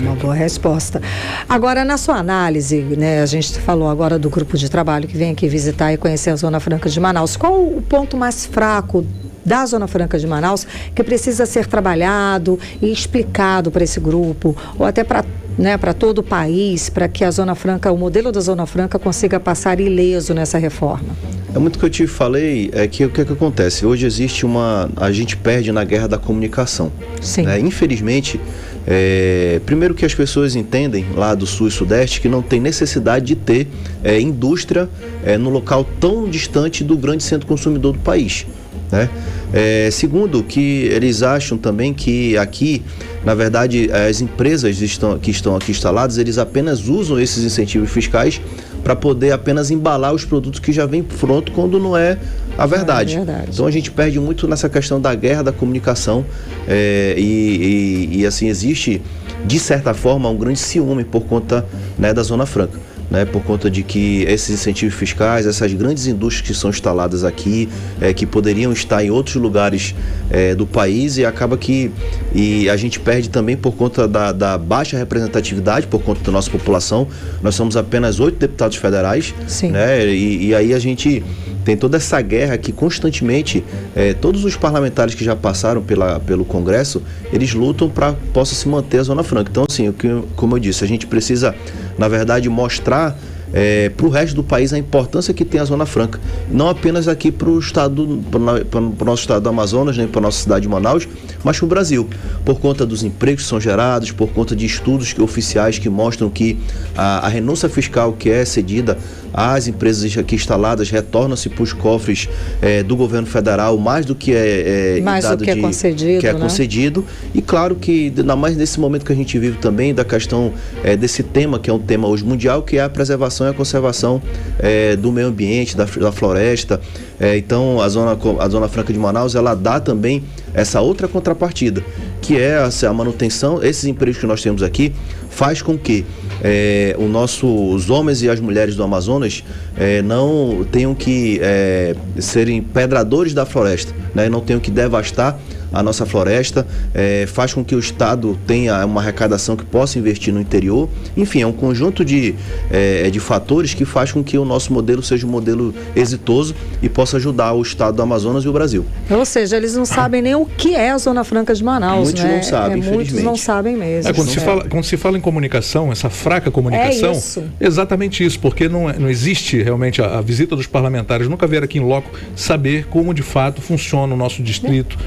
Uma boa resposta. Agora, na sua análise, né, a gente falou agora do grupo de trabalho que vem aqui visitar e conhecer a Zona Franca de Manaus. Qual o ponto mais fraco da Zona Franca de Manaus que precisa ser trabalhado e explicado para esse grupo, ou até para todo o país, para que a Zona Franca, o modelo da Zona Franca consiga passar ileso nessa reforma? É muito que eu te falei, é que o que acontece? Hoje existe a gente perde na guerra da comunicação. Sim. Infelizmente, primeiro que as pessoas entendem lá do Sul e Sudeste que não tem necessidade de ter indústria no local tão distante do grande centro consumidor do país. Né? Segundo, que eles acham também que aqui, na verdade, as empresas que estão aqui instaladas, eles apenas usam esses incentivos fiscais para poder apenas embalar os produtos que já vêm pronto, quando não é a verdade. Então a gente perde muito nessa questão da guerra da comunicação e assim existe, de certa forma, um grande ciúme por conta, né, da Zona Franca. Né, por conta de que esses incentivos fiscais, essas grandes indústrias que são instaladas aqui, que poderiam estar em outros lugares do país, e acaba que a gente perde também por conta da baixa representatividade, por conta da nossa população. Nós somos apenas 8 deputados federais, né, e aí a gente tem toda essa guerra que constantemente todos os parlamentares que já passaram pelo Congresso, eles lutam para que possa se manter a Zona Franca. Então, assim, como eu disse, a gente precisa, na verdade, mostrar para o resto do país a importância que tem a Zona Franca, não apenas aqui para o nosso estado do Amazonas, nem para a nossa cidade de Manaus, mas para o Brasil, por conta dos empregos que são gerados, por conta de estudos oficiais que mostram que a renúncia fiscal que é cedida às empresas aqui instaladas retorna-se para os cofres do governo federal mais do que é concedido. E claro que, ainda mais nesse momento que a gente vive também, da questão desse tema, que é um tema hoje mundial, que é a preservação e a conservação do meio ambiente, da floresta. Então a Zona Franca de Manaus, ela dá também essa outra contrapartida, que é a manutenção. Esses empregos que nós temos aqui faz com que os homens e as mulheres do Amazonas não tenham que serem pedradores da floresta, né? Não tenham que devastar a nossa floresta, faz com que o Estado tenha uma arrecadação que possa investir no interior. Enfim, é um conjunto de fatores que faz com que o nosso modelo seja um modelo exitoso e possa ajudar o Estado do Amazonas e o Brasil. Ou seja, eles não sabem nem o que é a Zona Franca de Manaus. Muitos não sabem, infelizmente. Muitos não sabem mesmo. Quando se fala em comunicação, essa fraca comunicação, exatamente isso, porque não existe realmente a visita dos parlamentares, nunca vieram aqui em loco saber como de fato funciona o nosso distrito,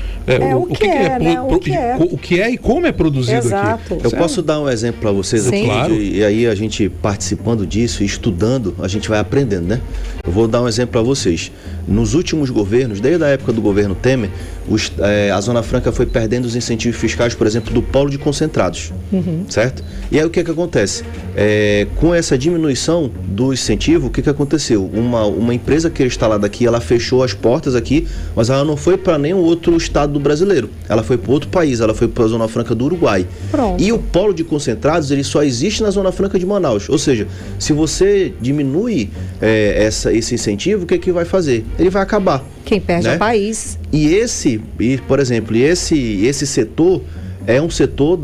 o que é e como é produzido. Exato. aqui. Eu posso dar um exemplo para vocês aqui, claro. E aí a gente participando disso e estudando, a gente vai aprendendo, né? Eu vou dar um exemplo para vocês. Nos últimos governos, desde a época do governo Temer, a Zona Franca foi perdendo os incentivos fiscais, por exemplo, do polo de concentrados, certo? E aí o que acontece? Com essa diminuição do incentivo, o que aconteceu? Uma empresa que era instalada aqui, ela fechou as portas aqui, mas ela não foi para nenhum outro estado do brasileiro. Ela foi para outro país, ela foi para a Zona Franca do Uruguai. Pronto. E o polo de concentrados, ele só existe na Zona Franca de Manaus. Ou seja, se você diminui esse incentivo, o que vai fazer? Ele vai acabar. Quem perde é o país. Por exemplo, esse setor é um setor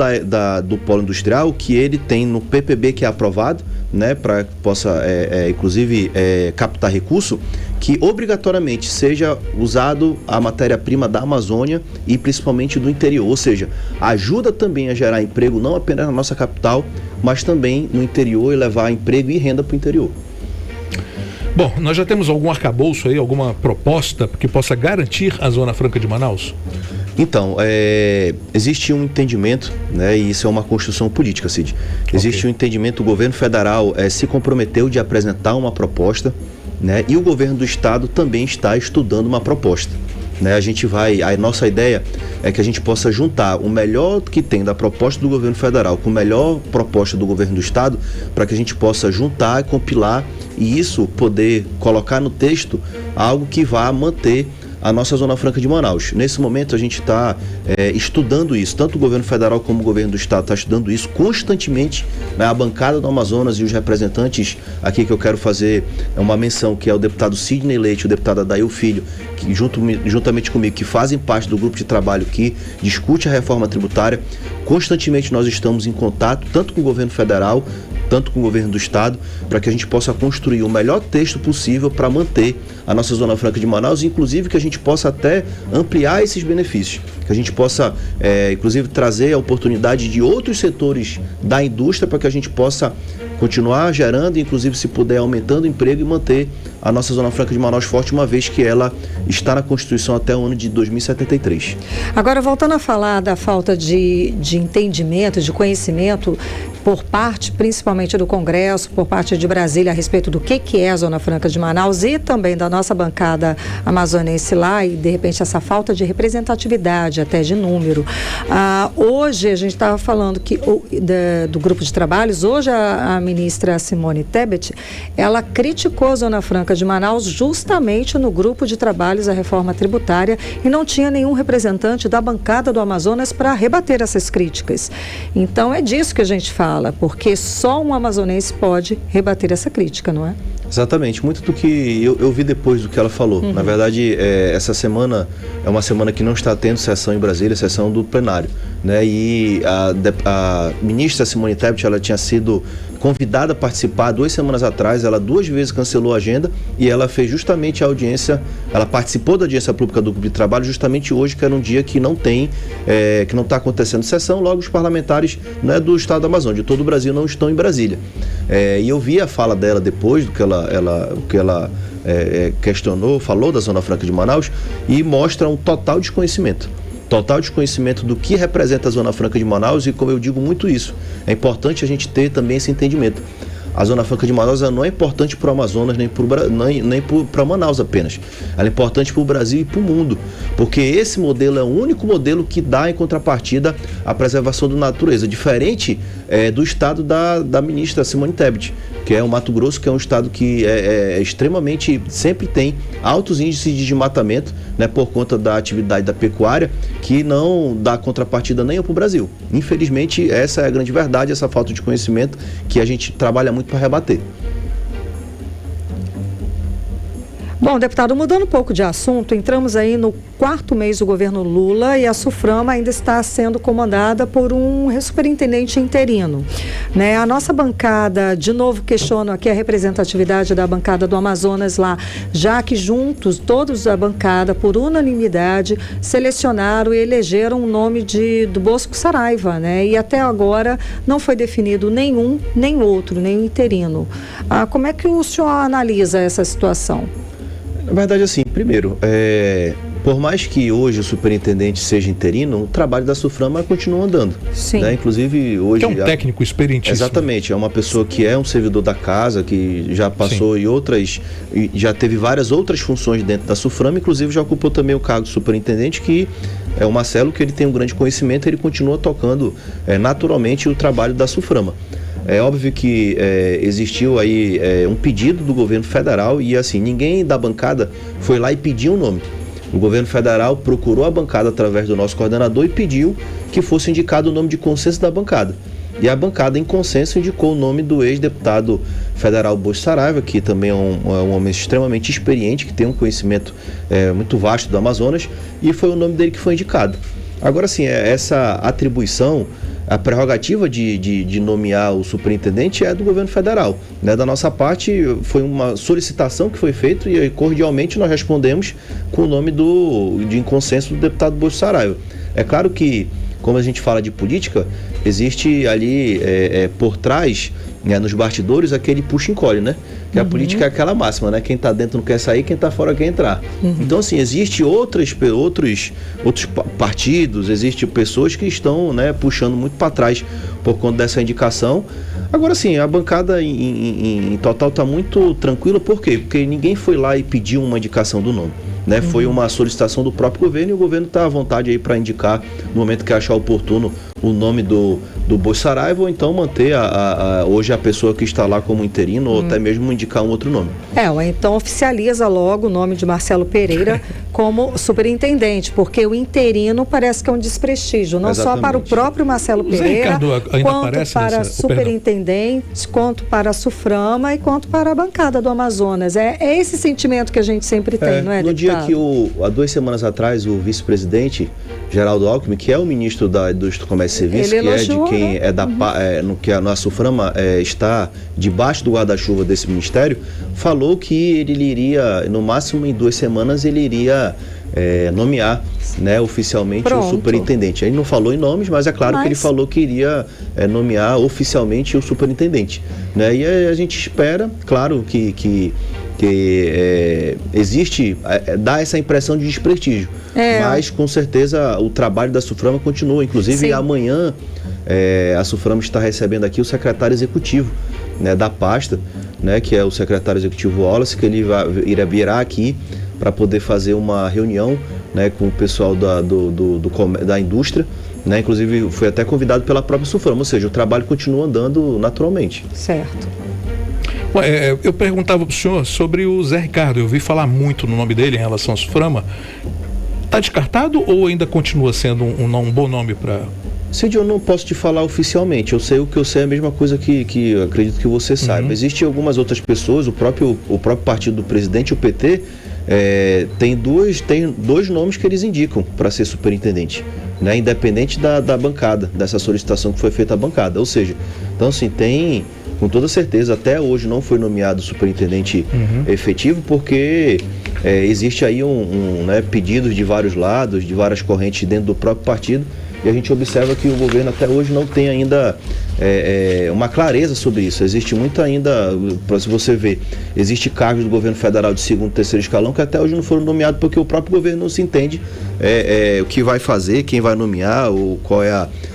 do polo industrial que ele tem no PPB, que é aprovado, né, para que possa, inclusive, captar recurso, que obrigatoriamente seja usado a matéria-prima da Amazônia e principalmente do interior. Ou seja, ajuda também a gerar emprego não apenas na nossa capital, mas também no interior, e levar emprego e renda para o interior. Bom, nós já temos algum arcabouço aí, alguma proposta que possa garantir a Zona Franca de Manaus? Então, existe um entendimento, né, e isso é uma construção política, Cid. Existe um entendimento, o governo federal se comprometeu de apresentar uma proposta, né, e o governo do estado também está estudando uma proposta. Né, a nossa ideia é que a gente possa juntar o melhor que tem da proposta do governo federal com a melhor proposta do governo do estado, para que a gente possa juntar, compilar e isso poder colocar no texto algo que vá manter a nossa Zona Franca de Manaus. Nesse momento a gente está estudando isso, tanto o governo federal como o governo do estado está estudando isso constantemente, né? A bancada do Amazonas e os representantes aqui que eu quero fazer uma menção, que é o deputado Sidney Leite e o deputado Adail Filho, que juntamente comigo, que fazem parte do grupo de trabalho que discute a reforma tributária. Constantemente nós estamos em contato, tanto com o governo federal, tanto com o governo do estado, para que a gente possa construir o melhor texto possível para manter a nossa Zona Franca de Manaus, e inclusive que a gente possa até ampliar esses benefícios, que a gente possa inclusive trazer a oportunidade de outros setores da indústria para que a gente possa continuar gerando, inclusive se puder aumentando o emprego e manter a nossa Zona Franca de Manaus forte, uma vez que ela está na Constituição até o ano de 2073. Agora, voltando a falar da falta de entendimento, de conhecimento por parte, principalmente do Congresso, por parte de Brasília, a respeito do que é a Zona Franca de Manaus e também da nossa bancada amazonense lá, e de repente essa falta de representatividade, até de número. Hoje a gente estava falando do grupo de trabalhos, hoje a ministra Simone Tebet, ela criticou a Zona Franca de Manaus justamente no grupo de trabalhos da reforma tributária, e não tinha nenhum representante da bancada do Amazonas para rebater essas críticas. Então é disso que a gente fala, porque só um amazonense pode rebater essa crítica, não é? Exatamente, muito do que eu vi depois do que ela falou. Na verdade, essa semana é uma semana que não está tendo sessão em Brasília, sessão do plenário, né? E a ministra Simone Tebet, ela tinha sido convidada a participar 2 semanas atrás, ela 2 vezes cancelou a agenda e ela fez justamente a audiência, ela participou da audiência pública do grupo de trabalho justamente hoje, que era um dia que não está acontecendo sessão, logo os parlamentares, né, do estado do Amazonas, de todo o Brasil, não estão em Brasília. E eu vi a fala dela depois do que ela questionou, falou da Zona Franca de Manaus, e mostra um total desconhecimento do que representa a Zona Franca de Manaus. E como eu digo muito isso, é importante a gente ter também esse entendimento. A Zona Franca de Manaus não é importante para o Amazonas, nem para Manaus apenas. Ela é importante para o Brasil e para o mundo, porque esse modelo é o único modelo que dá em contrapartida a preservação da natureza, diferente do estado da ministra Simone Tebet, que é o Mato Grosso, que é um estado que extremamente, sempre tem altos índices de desmatamento, né, por conta da atividade da pecuária, que não dá contrapartida nenhuma para o Brasil. Infelizmente, essa é a grande verdade, essa falta de conhecimento que a gente trabalha muito para rebater. Bom, deputado, mudando um pouco de assunto, entramos aí no 4º mês do governo Lula e a SUFRAMA ainda está sendo comandada por um superintendente interino, né? A nossa bancada, de novo, questiona aqui a representatividade da bancada do Amazonas lá, já que juntos, todos da bancada, por unanimidade, selecionaram e elegeram o nome do Bosco Saraiva, né? E até agora não foi definido nenhum, nem outro, nem interino. Como é que o senhor analisa essa situação? Na verdade, assim, primeiro, por mais que hoje o superintendente seja interino, o trabalho da SUFRAMA continua andando. Sim. Né? Inclusive, hoje... Que é um técnico experientíssimo. Exatamente, é uma pessoa que é um servidor da casa, que já passou já teve várias outras funções dentro da SUFRAMA, inclusive já ocupou também o cargo de superintendente, que é o Marcelo, que ele tem um grande conhecimento, ele continua tocando naturalmente o trabalho da SUFRAMA. É óbvio que existiu aí um pedido do governo federal e assim, ninguém da bancada foi lá e pediu um nome. O governo federal procurou a bancada através do nosso coordenador e pediu que fosse indicado o nome de consenso da bancada. E a bancada, em consenso, indicou o nome do ex-deputado federal Bosco Saraiva, que também é um homem extremamente experiente, que tem um conhecimento muito vasto do Amazonas, e foi o nome dele que foi indicado. Agora sim, essa atribuição, a prerrogativa de nomear o superintendente é do governo federal, né? Da nossa parte, foi uma solicitação que foi feita e cordialmente nós respondemos com o nome de consenso do deputado Bosco Saraiva. É claro que, como a gente fala de política, existe ali por trás, né, nos bastidores, aquele puxa-encolhe, né? Que a política é aquela máxima, né? Quem está dentro não quer sair, quem está fora quer entrar. Então, assim, existe outros partidos, existem pessoas que estão, né, puxando muito para trás por conta dessa indicação. Agora, sim, a bancada em total está muito tranquila. Por quê? Porque ninguém foi lá e pediu uma indicação do nome. Né? Foi uma solicitação do próprio governo e o governo está à vontade aí para indicar, no momento que achar oportuno, o nome do do Bolsonaro, ou então manter hoje a pessoa que está lá como interino, ou até mesmo indicar um outro nome. Ou então oficializa logo o nome de Marcelo Pereira como superintendente, porque o interino parece que é um desprestígio, não só para o próprio Marcelo Pereira, quanto para superintendentes, quanto para a SUFRAMA e quanto para a bancada do Amazonas. É esse sentimento que a gente sempre tem, não é, no deputado? Dia que, há 2 semanas atrás, o vice-presidente Geraldo Alckmin, que é o ministro da Indústria, Comércio e Serviços, que a SUFRAMA está debaixo do guarda-chuva desse ministério, falou que ele iria, no máximo em 2 semanas, ele iria nomear, né, oficialmente o superintendente. Ele não falou em nomes, mas é claro que ele falou que iria nomear oficialmente o superintendente, né? E a gente espera, claro, que existe, dá essa impressão de desprestígio, mas com certeza o trabalho da SUFRAMA continua. Inclusive amanhã a SUFRAMA está recebendo aqui o secretário executivo, né, da pasta, né, que é o secretário executivo Wallace, que ele virá aqui para poder fazer uma reunião, né, com o pessoal da indústria, né, inclusive foi até convidado pela própria SUFRAMA, ou seja, o trabalho continua andando naturalmente. Certo. Eu perguntava para o senhor sobre o Zé Ricardo, eu ouvi falar muito no nome dele em relação à SUFRAMA. Está descartado ou ainda continua sendo um bom nome para... Cid, eu não posso te falar oficialmente, o que eu sei é a mesma coisa que eu acredito que você saiba. Existem algumas outras pessoas, o próprio partido do presidente, o PT, tem dois nomes que eles indicam para ser superintendente, né, independente da bancada, dessa solicitação que foi feita à bancada. Ou seja, então assim, tem, com toda certeza, até hoje não foi nomeado superintendente efetivo, porque existe aí né, pedidos de vários lados, de várias correntes dentro do próprio partido, e a gente observa que o governo até hoje não tem ainda uma clareza sobre isso. Existe muito ainda, se você ver, existe cargos do governo federal de 2º, 3º escalão que até hoje não foram nomeados porque o próprio governo não se entende o que vai fazer, quem vai nomear, ou qual é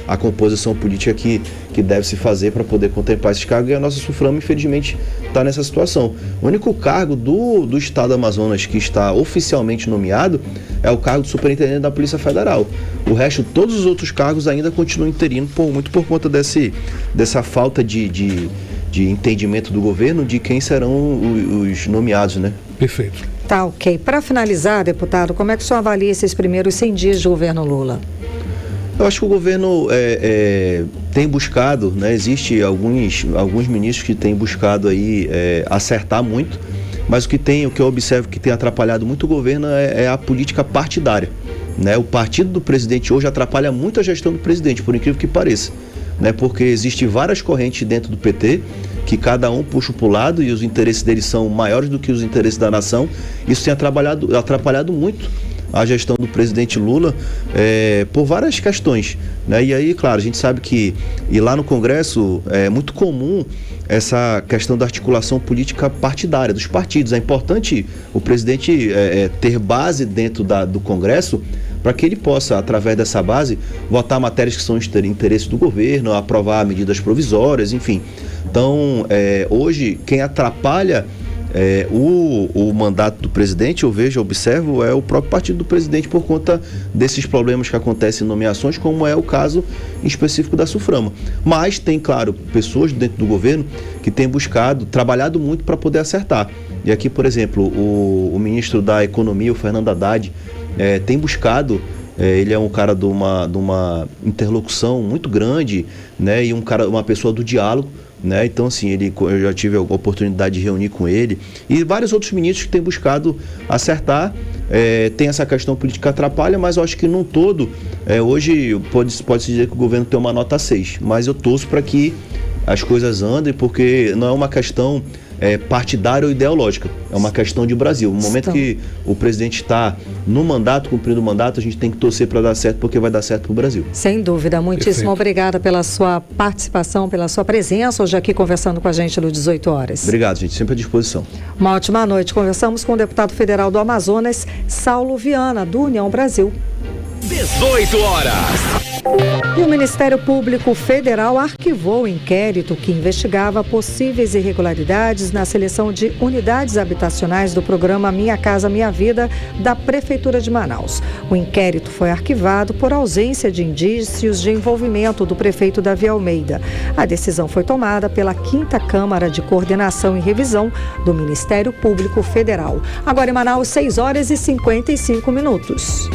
a composição política que deve se fazer para poder contemplar esses cargos, e a nossa SUFRAMA, infelizmente, está nessa situação. O único cargo do estado do Amazonas que está oficialmente nomeado é o cargo de superintendente da Polícia Federal. O resto, todos os outros cargos ainda continuam interino, muito por conta dessa falta de entendimento do governo de quem serão os nomeados, né? Perfeito. Tá, ok. Para finalizar, deputado, como é que o senhor avalia esses primeiros 100 dias de governo Lula? Eu acho que o governo tem buscado, né? Existe alguns ministros que têm buscado aí acertar muito, mas o que eu observo que tem atrapalhado muito o governo é a política partidária, né? O partido do presidente hoje atrapalha muito a gestão do presidente, por incrível que pareça, né? Porque existem várias correntes dentro do PT que cada um puxa para o lado e os interesses deles são maiores do que os interesses da nação. Isso tem atrapalhado muito a gestão do presidente Lula por várias questões, né? E aí, claro, a gente sabe que lá no Congresso é muito comum essa questão da articulação política partidária dos partidos. É importante o presidente ter base dentro do Congresso para que ele possa, através dessa base, votar matérias que são de interesse do governo, aprovar medidas provisórias, enfim. Então, hoje, quem atrapalha o mandato do presidente, eu observo, é o próprio partido do presidente, por conta desses problemas que acontecem em nomeações, como é o caso em específico da SUFRAMA. Mas tem, claro, pessoas dentro do governo que têm trabalhado muito para poder acertar. E aqui, por exemplo, o ministro da Economia, o Fernando Haddad, tem buscado, ele é um cara de uma interlocução muito grande, né, e uma pessoa do diálogo, né? Então, assim, eu já tive a oportunidade de reunir com ele e vários outros ministros que têm buscado acertar. Tem essa questão política que atrapalha, mas eu acho que num todo, hoje pode-se dizer que o governo tem uma nota 6, mas eu torço para que as coisas andem, porque não é uma questão partidária ou ideológica, é uma questão de Brasil. No momento que o presidente está no mandato, cumprindo o mandato, a gente tem que torcer para dar certo, porque vai dar certo para o Brasil. Sem dúvida, muitíssimo obrigada pela sua participação, pela sua presença hoje aqui conversando com a gente no 18 horas. Obrigado, gente, sempre à disposição. Uma ótima noite. Conversamos com o deputado federal do Amazonas, Saulo Viana, do União Brasil. 18 horas. E o Ministério Público Federal arquivou o inquérito que investigava possíveis irregularidades na seleção de unidades habitacionais do programa Minha Casa Minha Vida da Prefeitura de Manaus. O inquérito foi arquivado por ausência de indícios de envolvimento do prefeito Davi Almeida. A decisão foi tomada pela 5ª Câmara de Coordenação e Revisão do Ministério Público Federal. Agora em Manaus, 6h55. Mix.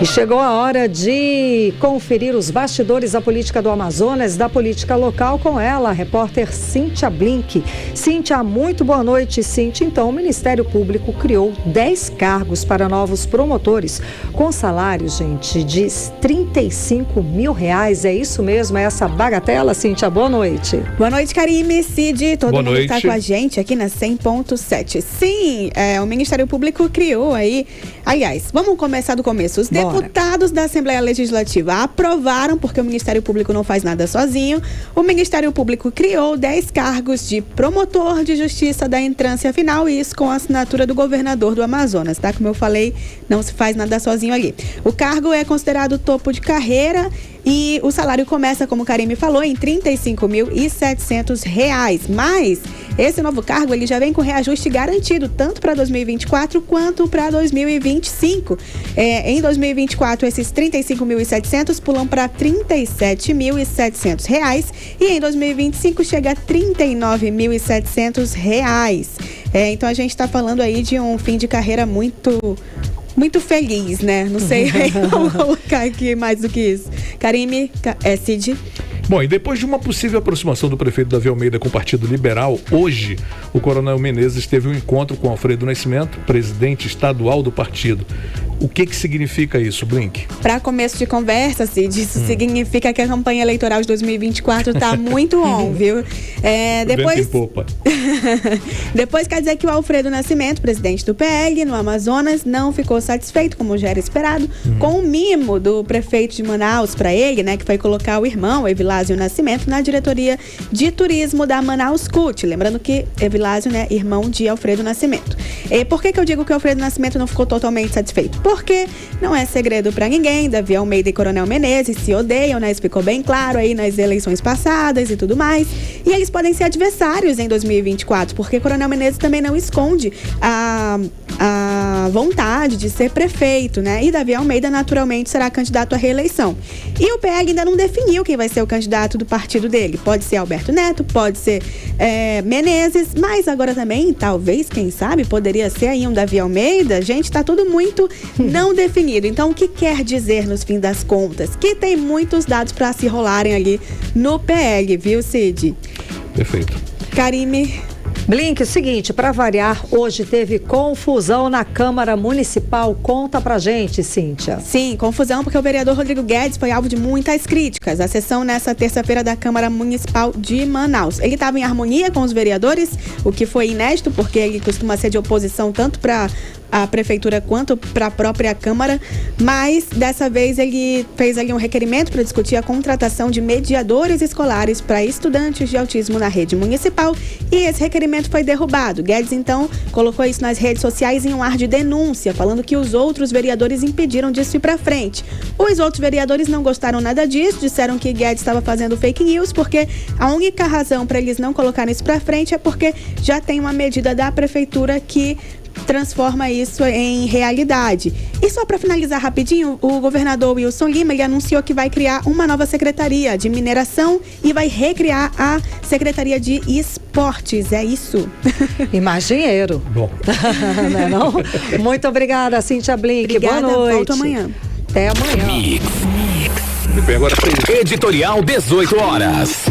E chegou a hora de conferir os bastidores da política do Amazonas, da política local, com ela, a repórter Cíntia Blink. Cíntia, muito boa noite, Cíntia. Então, o Ministério Público criou 10 cargos para novos promotores, com salários, gente, de R$35 mil. É isso mesmo? É essa bagatela, Cíntia? Boa noite. Boa noite, Karime, Cid, todo boa mundo noite. Está com a gente aqui na 100.7. Sim, o Ministério Público criou aí, aliás, vamos começar do começo. Os deputados da Assembleia Legislativa aprovaram, porque o Ministério Público não faz nada sozinho, o Ministério Público criou 10 cargos de promotor de justiça da entrância final, e isso com a assinatura do governador do Amazonas, tá? Como eu falei, não se faz nada sozinho ali. O cargo é considerado topo de carreira e o salário começa, como o Karime falou, em R$35.700. Mas esse novo cargo ele já vem com reajuste garantido, tanto para 2024 quanto para 2025. Em 2024, esses R$35.700 pulam para R$37.700 e em 2025 chega a R$39.700. Então a gente está falando aí de um fim de carreira muito feliz, né? Não sei como colocar aqui mais do que isso. Karime, Cid. Bom, e depois de uma possível aproximação do prefeito Davi Almeida com o Partido Liberal, hoje o Coronel Menezes teve um encontro com Alfredo Nascimento, presidente estadual do partido. O que significa isso, Blink? Para começo de conversa, Cid, isso significa que a campanha eleitoral de 2024 está muito on, viu? Depois quer dizer que o Alfredo Nascimento, presidente do PL no Amazonas, não ficou satisfeito, como já era esperado, com o mimo do prefeito de Manaus para ele, né, que foi colocar o irmão, Evilásio Nascimento, na diretoria de turismo da Manaus CUT. Lembrando que Evilásio, né, irmão de Alfredo Nascimento. E por que eu digo que o Alfredo Nascimento não ficou totalmente satisfeito? Porque não é segredo para ninguém, Davi Almeida e Coronel Menezes se odeiam, né? Isso ficou bem claro aí nas eleições passadas e tudo mais. E eles podem ser adversários em 2024, porque Coronel Menezes também não esconde a vontade de ser prefeito, né? E Davi Almeida naturalmente será candidato à reeleição. E o PL ainda não definiu quem vai ser o candidato do partido dele. Pode ser Alberto Neto, pode ser Menezes, mas agora também, talvez, quem sabe, poderia ser aí um Davi Almeida. Gente, tá tudo muito não definido. Então, o que quer dizer nos fim das contas? Que tem muitos dados para se rolarem ali no PL, viu, Cid? Perfeito. Karime. Blink, o seguinte, para variar, hoje teve confusão na Câmara Municipal. Conta pra gente, Cíntia. Sim, confusão porque o vereador Rodrigo Guedes foi alvo de muitas críticas. A sessão nessa terça-feira da Câmara Municipal de Manaus. Ele estava em harmonia com os vereadores, o que foi inédito, porque ele costuma ser de oposição tanto para a prefeitura quanto para a própria Câmara, mas dessa vez ele fez ali um requerimento para discutir a contratação de mediadores escolares para estudantes de autismo na rede municipal, e esse requerimento foi derrubado. Guedes, então, colocou isso nas redes sociais em um ar de denúncia, falando que os outros vereadores impediram disso ir para frente. Os outros vereadores não gostaram nada disso, disseram que Guedes estava fazendo fake news, porque a única razão para eles não colocarem isso para frente é porque já tem uma medida da prefeitura que transforma isso em realidade. E só para finalizar rapidinho, o governador Wilson Lima, ele anunciou que vai criar uma nova secretaria de mineração e vai recriar a Secretaria de Esportes. É isso. E mais dinheiro. Bom. Não é não? Muito obrigada, Cíntia Blink. Obrigada, boa noite. volto amanhã. Até amanhã. Muito bem, agora Editorial 18 horas.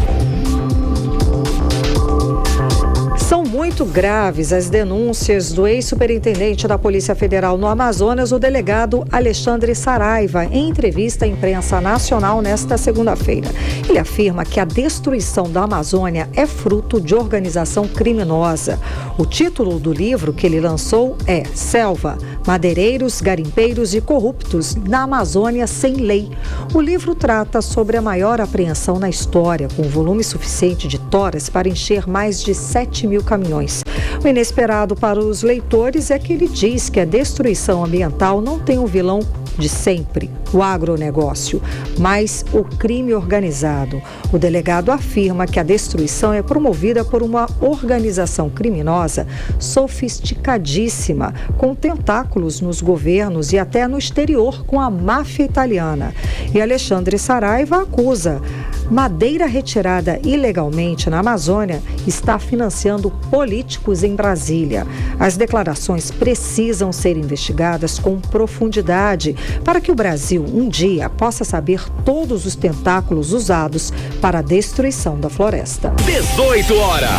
São muito graves as denúncias do ex-superintendente da Polícia Federal no Amazonas, o delegado Alexandre Saraiva, em entrevista à imprensa nacional nesta segunda-feira. Ele afirma que a destruição da Amazônia é fruto de organização criminosa. O título do livro que ele lançou é Selva, Madeireiros, Garimpeiros e Corruptos na Amazônia Sem Lei. O livro trata sobre a maior apreensão na história, com volume suficiente de toras para encher mais de 7.000 caminhões. O inesperado para os leitores é que ele diz que a destruição ambiental não tem um vilão de sempre, o agronegócio, mas o crime organizado. O delegado afirma que a destruição é promovida por uma organização criminosa sofisticadíssima, com tentáculos nos governos e até no exterior com a máfia italiana. E Alexandre Saraiva acusa: madeira retirada ilegalmente na Amazônia está financiando políticos em Brasília. As declarações precisam ser investigadas com profundidade para que o Brasil, um dia, possa saber todos os tentáculos usados para a destruição da floresta. 18 horas.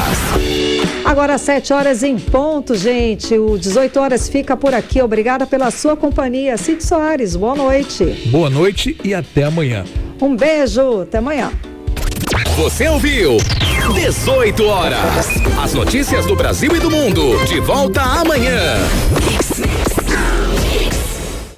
Agora 7 horas em ponto, gente. O 18 horas fica por aqui. Obrigada pela sua companhia. Cid Soares, boa noite. Boa noite e até amanhã. Um beijo, até amanhã. Você ouviu 18 horas. As notícias do Brasil e do mundo. De volta amanhã.